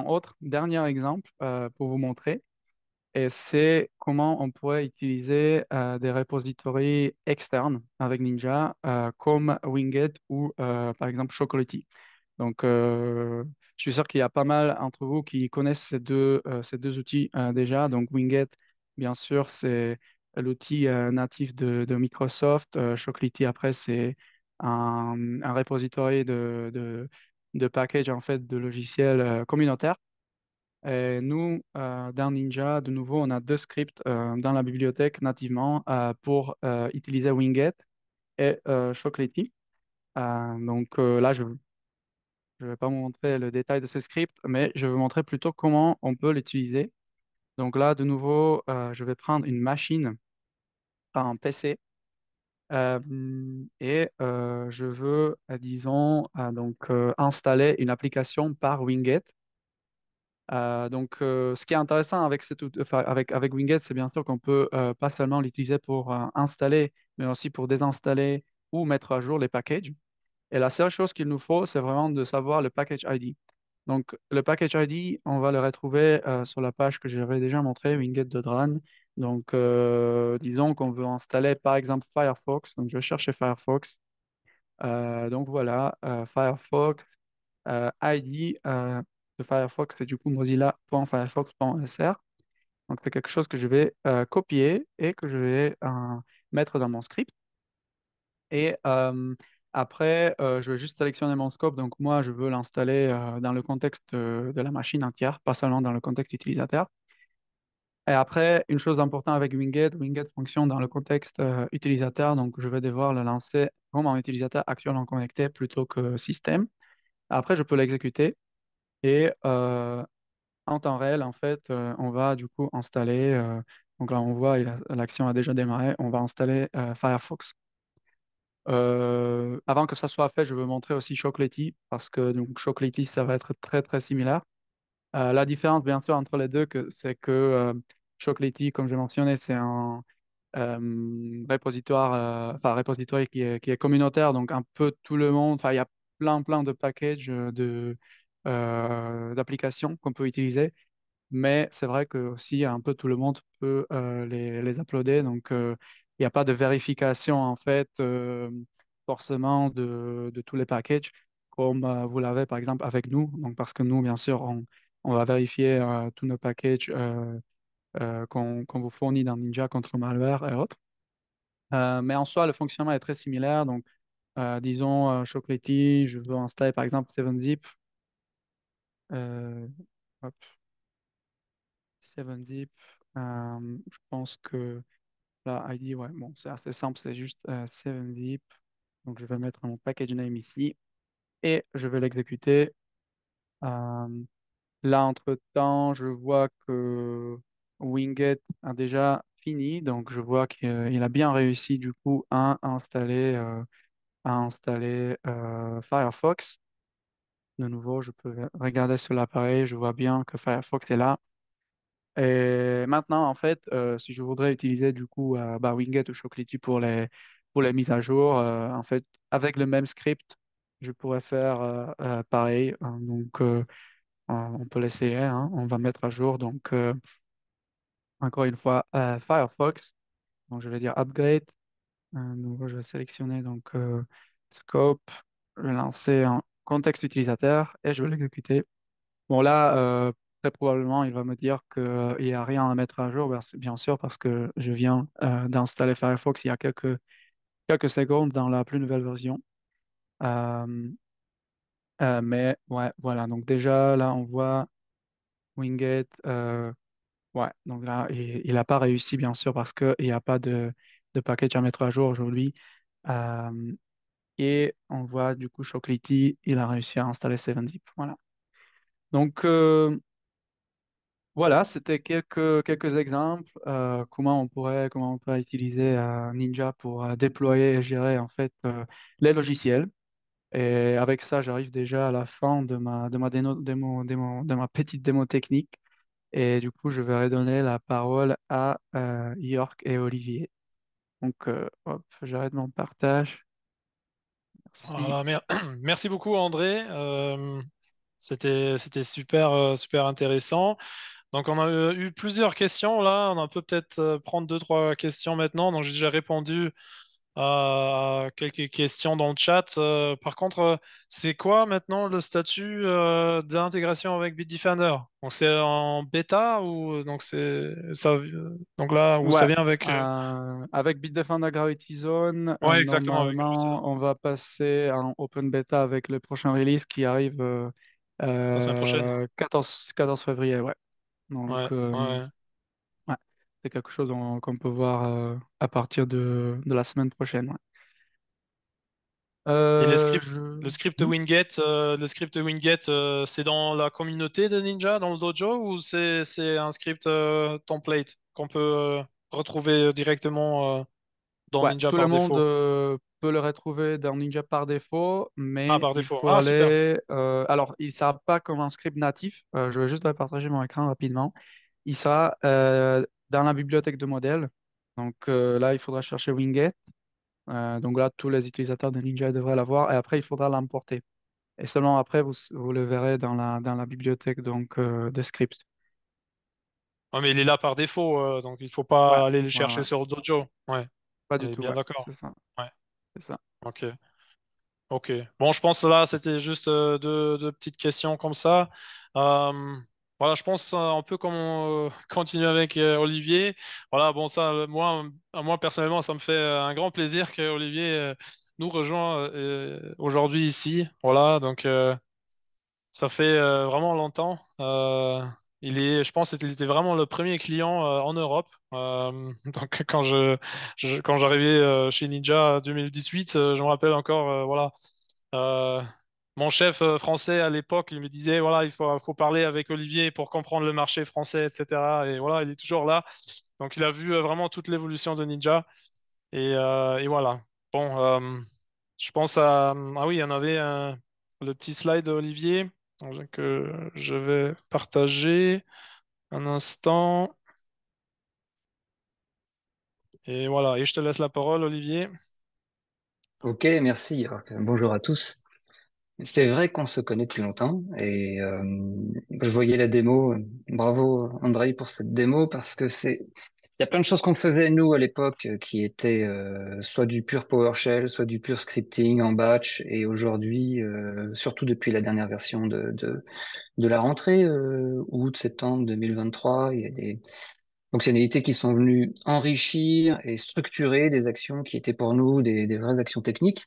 autre dernier exemple pour vous montrer. Et c'est comment on pourrait utiliser des repositories externes avec Ninja, comme Winget ou par exemple Chocolatey. Donc, je suis sûr qu'il y a pas mal d'entre vous qui connaissent ces deux outils déjà. Donc, Winget, bien sûr, c'est l'outil natif de Microsoft. Chocolatey, après, c'est un repository de package en fait, de logiciels communautaires. Et nous, dans Ninja, de nouveau, on a deux scripts dans la bibliothèque nativement pour utiliser Winget et Chocolatey. Donc là, je ne vais pas vous montrer le détail de ce script, mais je vais vous montrer plutôt comment on peut l'utiliser. Donc là, de nouveau, je vais prendre une machine, un PC, Je veux, disons, installer une application par Winget. Ce qui est intéressant avec, avec Winget, c'est bien sûr qu'on peut pas seulement l'utiliser pour installer, mais aussi pour désinstaller ou mettre à jour les packages. Et la seule chose qu'il nous faut, c'est vraiment de savoir le package ID. Donc, le package ID, on va le retrouver sur la page que j'avais déjà montrée, winget.run. Disons qu'on veut installer par exemple Firefox. Donc, je vais chercher Firefox. Donc, voilà, Firefox, ID de Firefox, c'est du coup mozilla.firefox.fr. Donc, c'est quelque chose que je vais copier et que je vais mettre dans mon script. Et après, je vais juste sélectionner mon scope. Donc, moi, je veux l'installer dans le contexte de la machine entière, pas seulement dans le contexte utilisateur. Et après, une chose d'important avec Winget, Winget fonctionne dans le contexte utilisateur. Donc, je vais devoir le lancer comme un utilisateur actuellement connecté plutôt que système. Après, je peux l'exécuter et en temps réel, en fait, on va du coup installer. Donc là, on voit, l'action a déjà démarré. On va installer Firefox. Avant que ça soit fait, je veux montrer aussi Chocolatey parce que donc Chocolatey, ça va être très très similaire. La différence, bien sûr, entre les deux, c'est que Chocolatey, comme je mentionnais, c'est un repository qui est communautaire, donc un peu tout le monde. Enfin, il y a plein de packages d'applications qu'on peut utiliser. Mais c'est vrai que aussi un peu tout le monde peut les uploader, donc il n'y a pas de vérification en fait forcément de tous les packages comme vous l'avez par exemple avec nous. Donc parce que nous bien sûr on va vérifier tous nos packages qu'on vous fournit dans Ninja contre le malware et autres. Mais en soi le fonctionnement est très similaire. Donc disons Chocolatey, je veux installer par exemple 7-Zip. Euh, hop, 7-Zip. Je pense que la ID, ouais, bon, c'est assez simple, c'est juste 7-zip. Donc, je vais mettre mon package name ici et je vais l'exécuter. Euh, Là, entre-temps, je vois que Winget a déjà fini. Donc, je vois qu'il a bien réussi, du coup, à installer Firefox. De nouveau, je peux regarder sur l'appareil. Je vois bien que Firefox est là. Et maintenant, en fait, si je voudrais utiliser du coup Winget ou Chocolatey pour les mises à jour, en fait, avec le même script, je pourrais faire pareil. On peut l'essayer, hein. On va mettre à jour. Encore une fois, Firefox. Donc, je vais dire upgrade. Donc, je vais sélectionner scope, je vais lancer en contexte utilisateur et je vais l'exécuter. Bon, là, très probablement, il va me dire qu'il n'y a rien à mettre à jour, bien sûr, parce que je viens d'installer Firefox il y a quelques secondes dans la plus nouvelle version. Euh, mais ouais, voilà. Donc déjà, là, on voit Winget. Ouais, donc là, il n'a pas réussi, bien sûr, parce qu'il n'y a pas de package à mettre à jour aujourd'hui. Euh, et on voit du coup Chocolatey, il a réussi à installer 7-Zip. Voilà. Donc, voilà, c'était quelques exemples comment on pourrait utiliser Ninja pour déployer et gérer en fait les logiciels. Et avec ça, j'arrive déjà à la fin de ma petite démo technique. Et du coup, je vais redonner la parole à York et Olivier. Hop, j'arrête mon partage. Merci. Voilà, merci beaucoup André. C'était super, super intéressant. Donc on a eu plusieurs questions là. On peut peut-être prendre deux, trois questions maintenant. Donc j'ai déjà répondu à quelques questions dans le chat. Par contre, c'est quoi maintenant le statut d'intégration avec Bitdefender? Donc c'est en bêta ou donc c'est ça donc là où ça Ouais, vient avec avec Bitdefender Gravity Zone, ouais exactement avec normalement, on va passer en open beta avec le prochain release qui arrive la semaine prochaine. 14 février. Ouais. Ouais, Donc, euh, ouais. ouais, c'est quelque chose qu'on peut voir à partir de la semaine prochaine. Ouais. Et Je... le script Hmm. Winget, c'est dans la communauté de Ninja, dans le dojo, ou c'est un script template qu'on peut retrouver directement dans Ouais, Ninja tout le par monde défaut? peut le retrouver dans Ninja par défaut, Ah, mais par il défaut. faut Ah, super. aller. Alors, il ne sera pas comme un script natif. Je vais juste partager mon écran rapidement. Il sera dans la bibliothèque de modèles. Donc là, il faudra chercher Winget. Donc là, tous les utilisateurs de Ninja devraient l'avoir. Et après, il faudra l'importer. Et seulement après, vous le verrez dans la bibliothèque donc, de scripts. Ah, mais il est là par défaut, donc il faut Ouais, pas aller le ouais, chercher ouais. sur Dojo. Ouais, Pas on du est tout, bien ouais. d'accord. C'est ça. Ouais, C'est ça. ok. Ok. Bon, je pense là, c'était juste deux petites questions comme ça. Euh, voilà, je pense on peut continuer avec Olivier. Voilà, bon, ça, moi personnellement, ça me fait un grand plaisir que Olivier nous rejoint aujourd'hui ici. Voilà, donc ça fait vraiment longtemps. Je pense qu'il était vraiment le premier client en Europe. Donc quand j'arrivais chez Ninja 2018, je me rappelle encore, voilà, euh, mon chef français à l'époque, il me disait, voilà, faut parler avec Olivier pour comprendre le marché français, etc. Et voilà, il est toujours là. Donc il a vu vraiment toute l'évolution de Ninja. Et voilà. Bon, je pense à... Ah oui, il y en avait le petit slide d'Olivier que je vais partager un instant. Et voilà, et je te laisse la parole, Olivier. Ok, merci. Alors, bonjour à tous. C'est vrai qu'on se connaît depuis longtemps et je voyais la démo. Bravo Andrei pour cette démo parce que il y a plein de choses qu'on faisait nous à l'époque qui étaient soit du pur PowerShell, soit du pur scripting en batch et aujourd'hui, surtout depuis la dernière version de la rentrée août-septembre 2023, il y a des fonctionnalités qui sont venues enrichir et structurer des actions qui étaient pour nous des vraies actions techniques.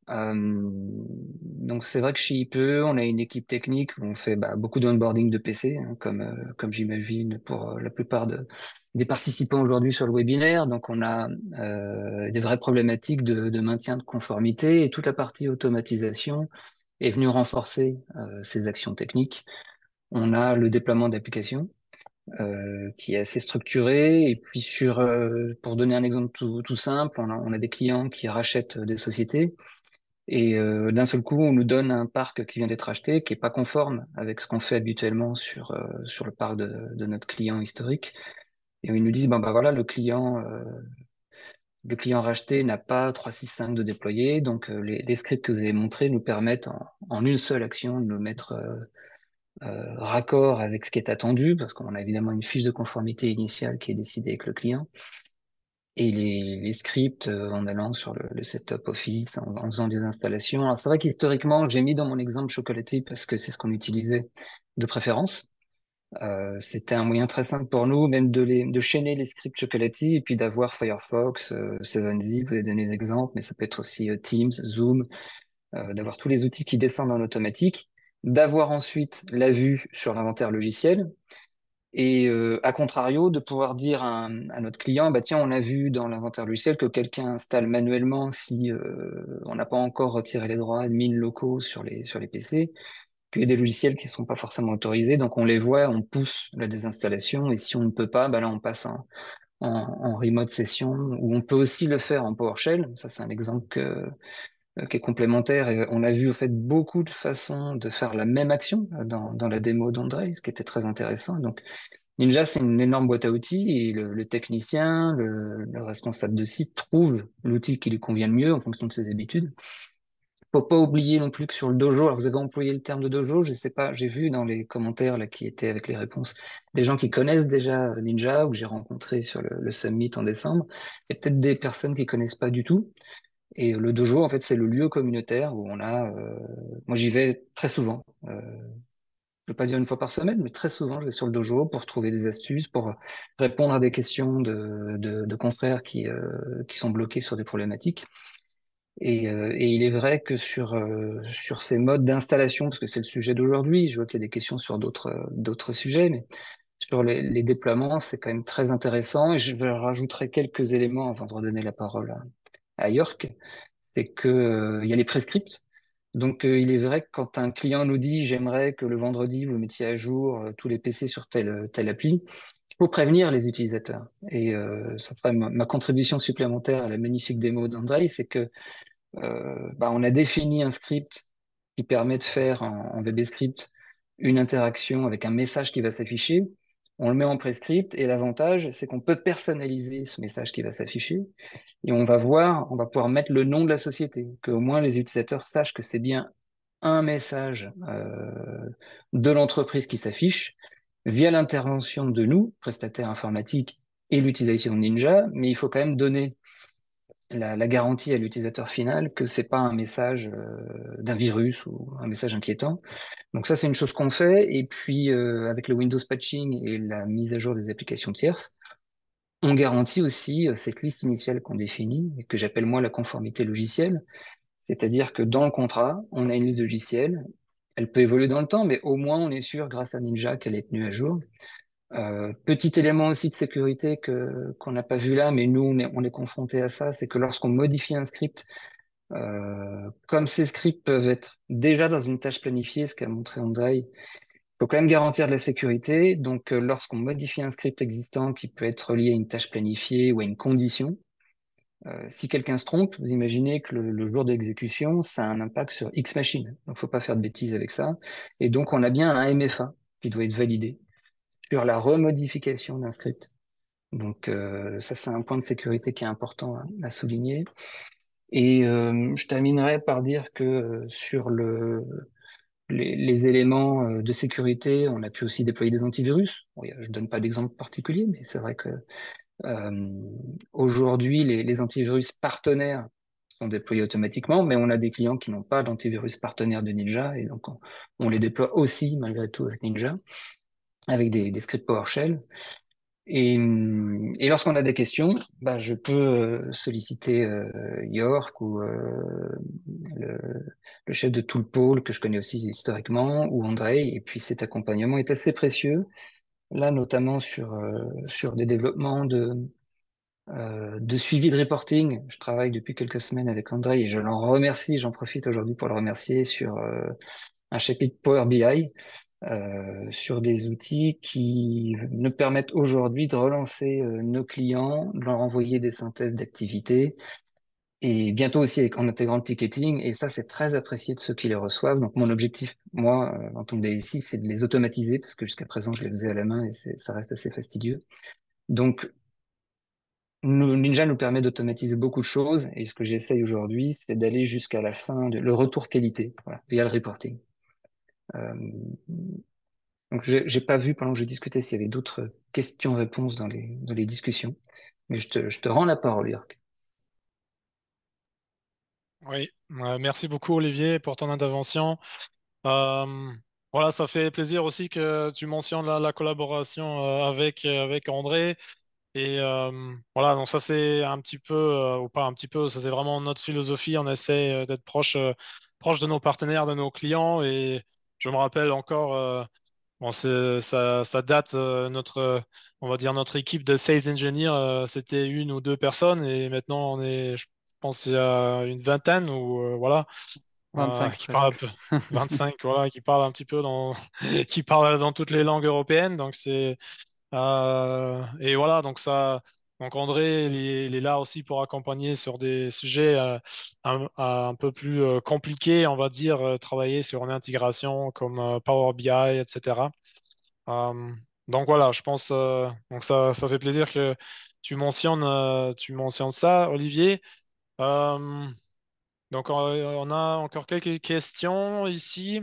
Donc c'est vrai que chez IPE, on a une équipe technique où on fait beaucoup d'onboarding de PC, hein, comme j'imagine pour la plupart des participants aujourd'hui sur le webinaire. Donc on a des vraies problématiques de maintien de conformité et toute la partie automatisation est venue renforcer ces actions techniques. On a le déploiement d'applications qui est assez structuré. Et puis pour donner un exemple tout simple, on a des clients qui rachètent des sociétés. Et d'un seul coup, on nous donne un parc qui vient d'être acheté, qui est pas conforme avec ce qu'on fait habituellement sur le parc de notre client historique. Et ils nous disent, ben, voilà, le client racheté n'a pas 365 de déployer, donc les scripts que vous avez montrés nous permettent en une seule action de nous mettre raccord avec ce qui est attendu, parce qu'on a évidemment une fiche de conformité initiale qui est décidée avec le client. Et les scripts en allant sur le setup Office, en faisant des installations. Alors c'est vrai qu'historiquement, j'ai mis dans mon exemple Chocolatey parce que c'est ce qu'on utilisait de préférence. C'était un moyen très simple pour nous, même de chaîner les scripts Chocolatey et puis d'avoir Firefox, 7zip, vous avez donné des exemples, mais ça peut être aussi Teams, Zoom, d'avoir tous les outils qui descendent en automatique, d'avoir ensuite la vue sur l'inventaire logiciel, et à contrario, de pouvoir dire à notre client, bah tiens, on a vu dans l'inventaire logiciel que quelqu'un installe manuellement si on n'a pas encore retiré les droits admin locaux sur les PC, qu'il y a des logiciels qui sont pas forcément autorisés, donc on les voit, on pousse la désinstallation, et si on ne peut pas, bah là on passe en remote session, ou on peut aussi le faire en PowerShell. Ça c'est un exemple qui est complémentaire, et on a vu au fait beaucoup de façons de faire la même action dans la démo d'André, ce qui était très intéressant. Donc Ninja, c'est une énorme boîte à outils et le technicien, le responsable de site trouve l'outil qui lui convient le mieux en fonction de ses habitudes. Faut pas oublier non plus que sur le dojo, alors vous avez employé le terme de dojo, je sais pas, j'ai vu dans les commentaires là qui étaient avec les réponses des gens qui connaissent déjà Ninja ou que j'ai rencontré sur le Summit en décembre. Il y a peut-être des personnes qui connaissent pas du tout. Et le dojo, en fait, c'est le lieu communautaire où on a. Moi, j'y vais très souvent. Je veux pas dire une fois par semaine, mais très souvent, je vais sur le dojo pour trouver des astuces, pour répondre à des questions de confrères qui sont bloqués sur des problématiques. Et il est vrai que sur ces modes d'installation, parce que c'est le sujet d'aujourd'hui, je vois qu'il y a des questions sur d'autres sujets, mais sur les déploiements, c'est quand même très intéressant. Et je rajouterai quelques éléments avant de redonner la parole à York. C'est que il y a les prescripts. Donc, il est vrai que quand un client nous dit j'aimerais que le vendredi vous mettiez à jour tous les PC sur telle appli, il faut prévenir les utilisateurs. Et ça sera ma contribution supplémentaire à la magnifique démo d'Andrei, c'est que on a défini un script qui permet de faire en VB-script une interaction avec un message qui va s'afficher. On le met en prescript et l'avantage, c'est qu'on peut personnaliser ce message qui va s'afficher et on va pouvoir mettre le nom de la société, que au moins les utilisateurs sachent que c'est bien un message de l'entreprise qui s'affiche via l'intervention de nous, prestataires informatiques, et l'utilisation de Ninja, mais il faut quand même donner la garantie à l'utilisateur final que c'est pas un message d'un virus ou un message inquiétant. Donc ça, c'est une chose qu'on fait. Et puis, avec le Windows patching et la mise à jour des applications tierces, on garantit aussi cette liste initiale qu'on définit, et que j'appelle moi la conformité logicielle. C'est-à-dire que dans le contrat, on a une liste de logiciels. Elle peut évoluer dans le temps, mais au moins on est sûr, grâce à Ninja, qu'elle est tenue à jour. Petit élément aussi de sécurité qu'on n'a pas vu là, mais nous on est confronté à ça, c'est que lorsqu'on modifie un script, comme ces scripts peuvent être déjà dans une tâche planifiée, ce qu'a montré Andrei, il faut quand même garantir de la sécurité. Donc lorsqu'on modifie un script existant qui peut être lié à une tâche planifiée ou à une condition, si quelqu'un se trompe, vous imaginez que le jour d'exécution, ça a un impact sur X machine. Donc faut pas faire de bêtises avec ça. Et donc on a bien un MFA qui doit être validé sur la remodification d'un script. Donc ça, c'est un point de sécurité qui est important à souligner. Et je terminerai par dire que sur les éléments de sécurité, on a pu aussi déployer des antivirus. Bon, je donne pas d'exemple particulier, mais c'est vrai que euh, aujourd'hui, les antivirus partenaires sont déployés automatiquement, mais on a des clients qui n'ont pas d'antivirus partenaire de Ninja, et donc on les déploie aussi malgré tout avec Ninja, avec des scripts PowerShell. Et lorsqu'on a des questions, je peux solliciter York ou le, le chef de tout le pôle que je connais aussi historiquement, ou Andrei, et puis cet accompagnement est assez précieux, là notamment sur des développements de suivi de reporting. Je travaille depuis quelques semaines avec Andrei et je l'en remercie, j'en profite aujourd'hui pour le remercier sur un chapitre Power BI, sur des outils qui nous permettent aujourd'hui de relancer nos clients, de leur envoyer des synthèses d'activités et bientôt aussi en intégrant le ticketing. Et ça, c'est très apprécié de ceux qui les reçoivent. Donc, mon objectif, moi, en tant que DSI, c'est de les automatiser parce que jusqu'à présent, je les faisais à la main et ça reste assez fastidieux. Donc, Ninja nous permet d'automatiser beaucoup de choses et ce que j'essaye aujourd'hui, c'est d'aller jusqu'à la fin le retour qualité, voilà, via le reporting. Euh, Donc, j'ai pas vu pendant que je discutais s'il y avait d'autres questions-réponses dans les discussions. Mais je te rends la parole, York. Oui, merci beaucoup Olivier pour ton intervention. Euh, voilà, ça fait plaisir aussi que tu mentionnes la collaboration avec André. Et voilà, donc ça c'est un petit peu, ou pas un petit peu, ça c'est vraiment notre philosophie. On essaie d'être proche de nos partenaires, de nos clients. Et je me rappelle encore, bon, ça date, on va dire notre équipe de sales engineers, c'était une ou deux personnes. Et maintenant on est, je pense, il y a une vingtaine ou voilà, 25 qui parle un presque. peu, 25, voilà, qui parle un petit peu qui parle dans toutes les langues européennes. Donc c'est et voilà, donc André, il est là aussi pour accompagner sur des sujets un peu plus compliqués, on va dire, travailler sur une intégration comme Power BI, etc. Euh, donc voilà, je pense, donc ça fait plaisir que tu mentionnes ça, Olivier. Euh, donc on a encore quelques questions ici.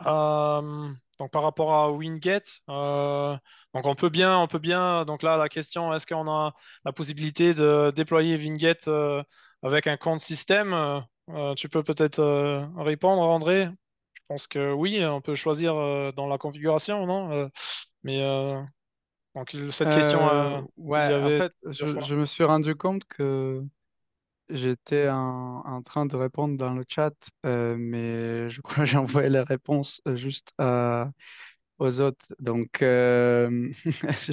Donc par rapport à Wingate, donc on peut bien, donc là la question, est-ce qu'on a la possibilité de déployer Wingate avec un compte système? Tu peux peut-être répondre, André. Je pense que oui, on peut choisir dans la configuration, non? Mais donc cette question, il y Ouais, en avait fait, plusieurs fois. je me suis rendu compte que j'étais en train de répondre dans le chat, mais je crois que j'ai envoyé les réponses juste aux autres. Donc, je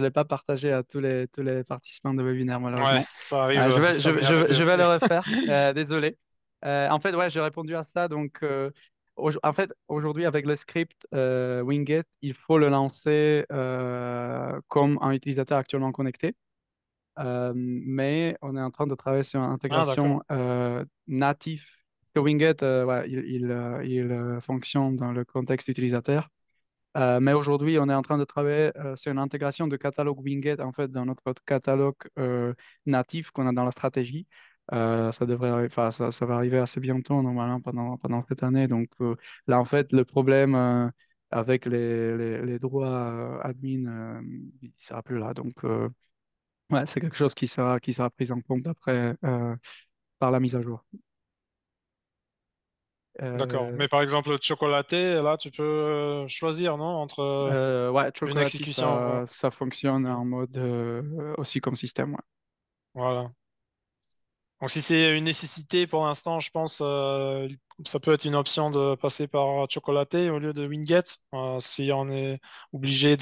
l'ai pas partagé à tous les participants de webinaire, Ouais, malheureusement. ça arrive, ça m'est arrivé Je aussi. vais le refaire. Désolé. En fait, ouais, j'ai répondu à ça. Donc, En fait, aujourd'hui, avec le script Winget, il faut le lancer comme un utilisateur actuellement connecté. Mais on est en train de travailler sur une Ah, d'accord. intégration native. Parce que Winget, ouais, il fonctionne dans le contexte utilisateur. Mais aujourd'hui, on est en train de travailler sur une intégration de catalogue Winget en fait dans notre catalogue natif qu'on a dans la stratégie. Ça devrait, enfin, ça va arriver assez bientôt normalement pendant cette année. Donc là, en fait, le problème avec les droits admin, il sera plus là. Donc ouais, c'est quelque chose qui sera pris en compte après par la mise à jour. D'accord. Euh, Mais par exemple, le chocolaté, là, tu peux choisir, non, entre ouais, une Chocolatey, exécution. ça fonctionne en mode aussi comme système. Ouais. Voilà. Donc, si c'est une nécessité pour l'instant, je pense ça peut être une option de passer par chocolaté au lieu de Winget, si on est obligé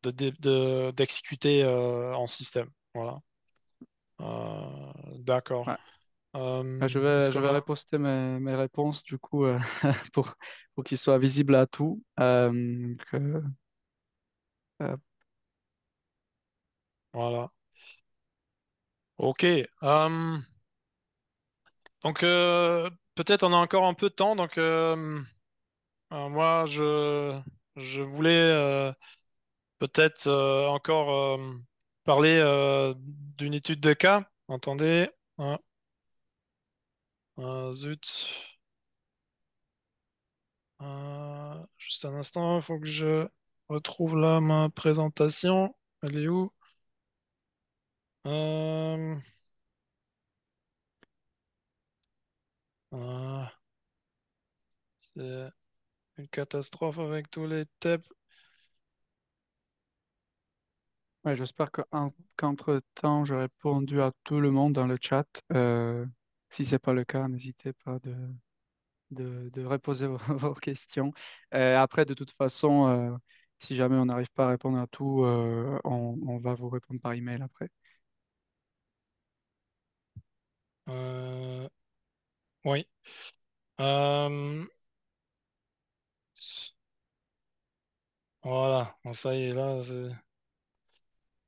d'exécuter en système. Voilà. D'accord. Ouais. Je Est-ce vais, je qu'on vais a... reposter mes réponses du coup pour, pour qu'ils soient visibles à tout. Euh, Voilà. OK. Donc, peut-être on a encore un peu de temps. Donc, moi, je voulais peut-être encore parler d'une étude de cas. Attendez. Hein, zut. Juste un instant, il faut que je retrouve là ma présentation. Elle est où? Euh, ah, c'est une catastrophe avec tous les tabs. ouais, j'espère qu'entre-temps, j'ai répondu à tout le monde dans le chat. Si c'est pas le cas, n'hésitez pas de reposer vos questions. Après, de toute façon, si jamais on n'arrive pas à répondre à tout, on va vous répondre par email après. Euh, oui. Euh, voilà. Bon, ça y est, là.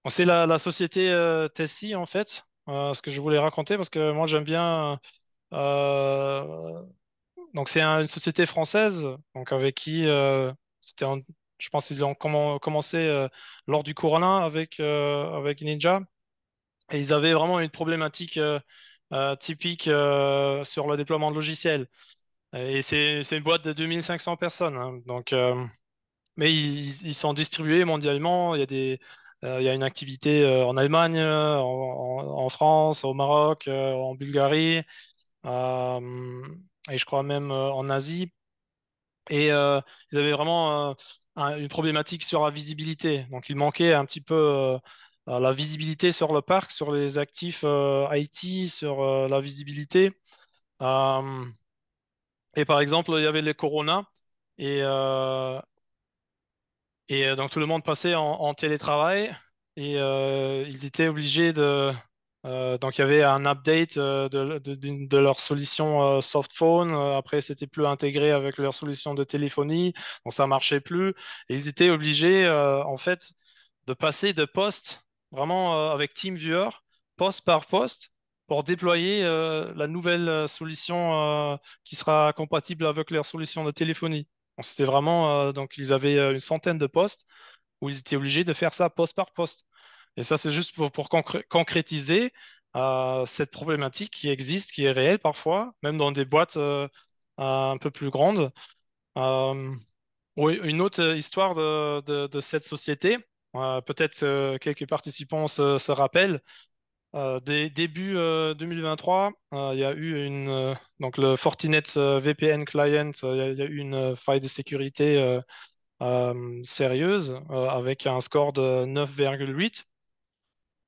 Bon, c'est la société Tessie, en fait, ce que je voulais raconter, parce que moi, j'aime bien. euh, donc, c'est une société française, donc avec qui je pense qu'ils ont commencé lors du Corona avec Ninja. Et ils avaient vraiment une problématique typique sur le déploiement de logiciels. Et c'est une boîte de 2500 personnes, hein. Donc, mais ils sont distribués mondialement. Il y a une activité en Allemagne, en France, au Maroc, en Bulgarie, euh, et je crois même en Asie. Et ils avaient vraiment une problématique sur la visibilité. Donc, il manquait un petit peu la visibilité sur le parc, sur les actifs IT, sur la visibilité. Euh, et par exemple, il y avait les Corona. Et, donc tout le monde passait en télétravail et ils étaient obligés de... donc il y avait un update de leur solution softphone. Après, c'était plus intégré avec leur solution de téléphonie, donc ça marchait plus. Et ils étaient obligés en fait de passer de poste vraiment avec TeamViewer, poste par poste, pour déployer la nouvelle solution qui sera compatible avec leur solution de téléphonie. Donc, c'était vraiment, donc ils avaient une centaine de postes où ils étaient obligés de faire ça poste par poste. Et ça, c'est juste pour concrétiser cette problématique qui existe, qui est réelle parfois, même dans des boîtes un peu plus grandes. Euh, oui, une autre histoire de cette société, peut-être quelques participants se rappellent. Dès début 2023, il y a eu donc le Fortinet VPN Client, il y a eu une faille de sécurité sérieuse avec un score de 9,8.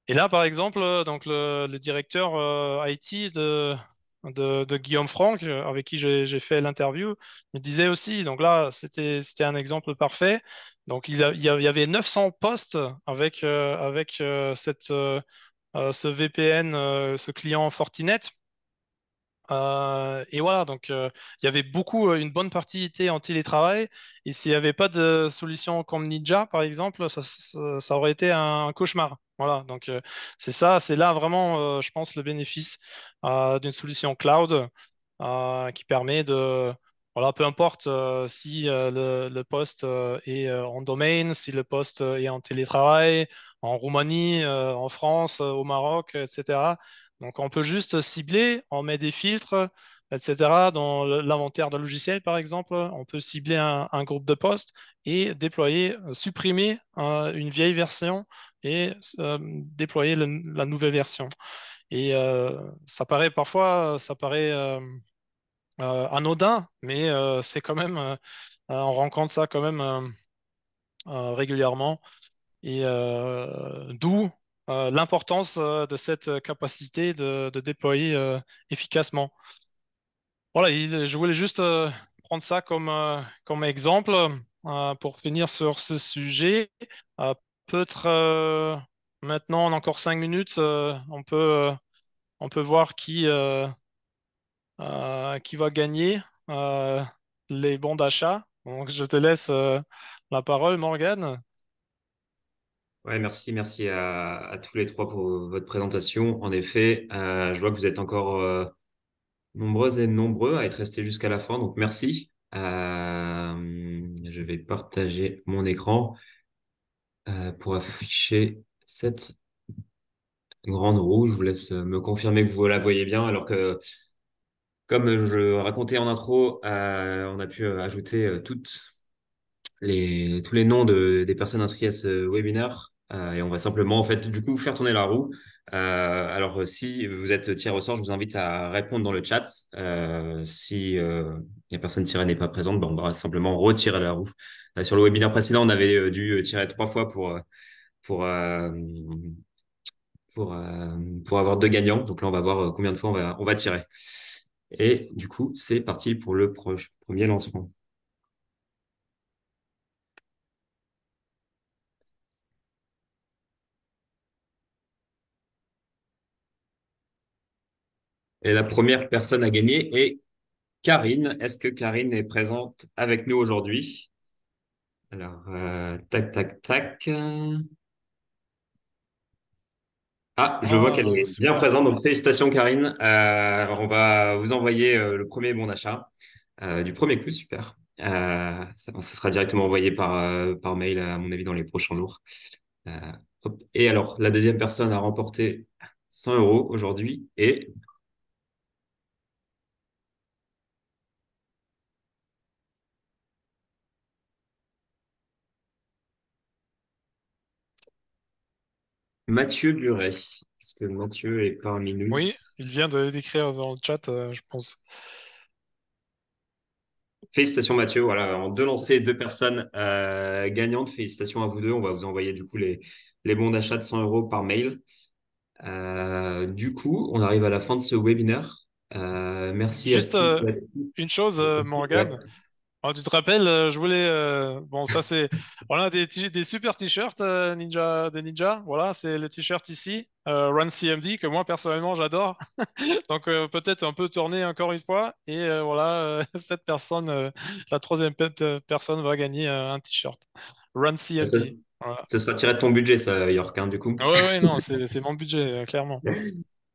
Et là, par exemple, donc le directeur IT de Guillaume Franck, avec qui j'ai fait l'interview, me disait aussi, donc là, c'était un exemple parfait. Donc il y avait 900 postes avec ce VPN, ce client Fortinet. Et voilà, donc il y avait beaucoup, une bonne partie était en télétravail. Et s'il n'y avait pas de solution comme Ninja, par exemple, ça aurait été un cauchemar. Voilà, donc c'est ça, c'est là vraiment, je pense, le bénéfice d'une solution cloud qui permet de, voilà, peu importe si le poste est en domaine, si le poste est en télétravail, en Roumanie, en France, au Maroc, etc. Donc, on peut juste cibler, on met des filtres, etc. Dans l'inventaire de logiciel, par exemple, on peut cibler un groupe de postes et déployer, supprimer une vieille version et déployer la nouvelle version. Et ça paraît parfois, ça paraît anodin, mais c'est quand même, on rencontre ça quand même régulièrement. Et d'où l'importance de cette capacité de déployer efficacement. Voilà, je voulais juste prendre ça comme exemple pour finir sur ce sujet. Euh, Peut-être maintenant, en encore 5 minutes, on peut voir qui va gagner les bons d'achat. Donc, je te laisse la parole, Morgane. Ouais, merci à tous les trois pour votre présentation. En effet, je vois que vous êtes encore nombreuses et nombreux à être restés jusqu'à la fin, donc merci. Je vais partager mon écran pour afficher cette grande roue. Je vous laisse me confirmer que vous la voyez bien, alors que, comme je racontais en intro, on a pu ajouter tous les noms des personnes inscrites à ce webinaire. Et on va simplement, en fait, du coup, faire tourner la roue. Si vous êtes tiré au sort, je vous invite à répondre dans le chat. Si la personne tirée n'est pas présente, ben, on va simplement retirer la roue. Sur le webinaire précédent, on avait dû tirer 3 fois pour, euh, pour avoir 2 gagnants. Donc là, on va voir combien de fois on va tirer. Et du coup, c'est parti pour le premier lancement. Et la première personne à gagner est Karine. Est-ce que Karine est présente avec nous aujourd'hui? Alors, tac, tac, tac. Ah, je vois qu'elle Ah, est bien super. présente, donc félicitations Karine. On va vous envoyer le premier bon d'achat du premier coup, super. Ça sera directement envoyé par mail, à mon avis, dans les prochains jours. Euh, Hop. Et alors, la deuxième personne à remporter 100 euros aujourd'hui est Mathieu Buret. Est-ce que Mathieu est parmi nous? Oui, il vient de d'écrire dans le chat, je pense. Félicitations Mathieu, voilà, en 2 lancers, 2 personnes gagnantes. Félicitations à vous deux. On va vous envoyer du coup les bons d'achat de 100 euros par mail. Du coup, on arrive à la fin de ce webinaire. Merci à Juste toutes et à une chose, tous. Ouais. Morgane. Alors, tu te rappelles, je voulais. Bon, ça, c'est. On a des super t-shirts Ninja, de Ninja. Voilà, c'est le t-shirt ici, Run CMD, que moi, personnellement, j'adore. Donc, peut-être un peu tourner encore une fois. Et voilà, cette personne, la troisième personne va gagner un t-shirt. Run Ce, CMD. Voilà. ce sera tiré de ton budget, ça, York, hein, du coup. Ouais, ouais, non, c'est mon budget, clairement.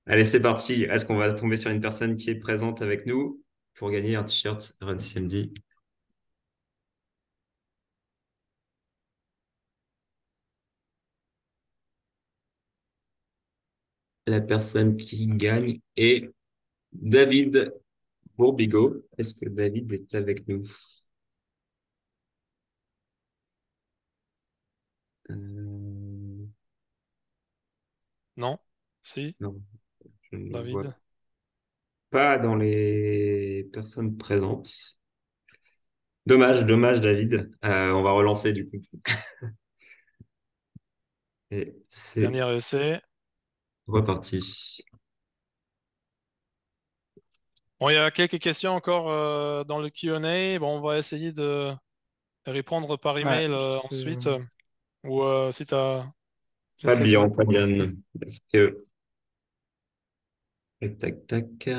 Allez, c'est parti. Est-ce qu'on va tomber sur une personne qui est présente avec nous pour gagner un t-shirt Run CMD? La personne qui gagne est David Bourbigo. Est-ce que David est avec nous? Euh, Non? Si, non, je ne le vois David. pas dans les personnes présentes. Dommage, David. On va relancer du coup. Et c'est Dernier essai. reparti. Bon, il y a quelques questions encore dans le Q&A. Bon, on va essayer de répondre par Ouais, email je sais. ensuite. Ou si tu as... J'essaie Fabien, de... Fabian. Est-ce que... Tac, tac, tac.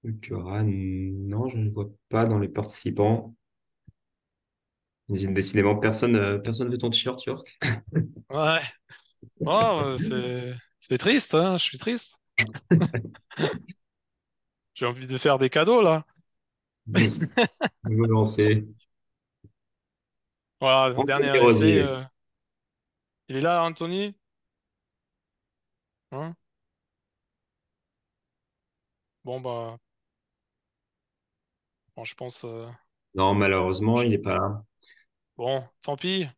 Non, je ne vois pas dans les participants. Décidément, personne veut ton t-shirt, York. Ouais. Oh, c'est triste, hein, je suis triste. J'ai envie de faire des cadeaux là. Vous lancez. Voilà, Antoine dernier essai. Desrosiers. Il est là, Anthony? Hein? Bon bah, bon, je pense. Non, malheureusement, Je- il n'est pas là. Bon, tant pis.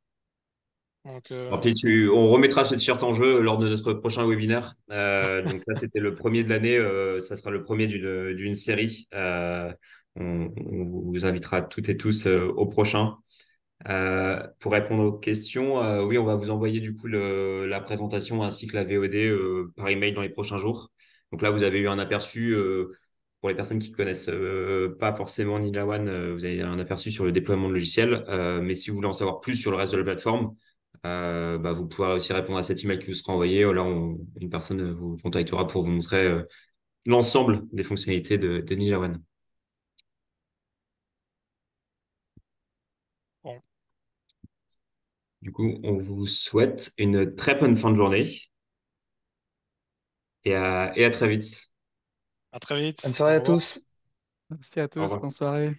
Donc, Alors, puis on remettra ce t-shirt en jeu lors de notre prochain webinaire. Donc là, c'était le premier de l'année. Ça sera le premier d'une série. On vous invitera toutes et tous au prochain. Pour répondre aux questions, oui, on va vous envoyer du coup la présentation ainsi que la VOD par email dans les prochains jours. Donc là, vous avez eu un aperçu pour les personnes qui connaissent pas forcément NinjaOne, vous avez un aperçu sur le déploiement de logiciel. Mais si vous voulez en savoir plus sur le reste de la plateforme, bah, vous pourrez aussi répondre à cet email qui vous sera envoyé. Là, une personne vous contactera pour vous montrer l'ensemble des fonctionnalités de NinjaOne. bon, Du coup, on vous souhaite une très bonne fin de journée et à très vite. à très Bonne vite. soirée Au à revoir. tous. Merci à Au tous, revoir. bonne soirée.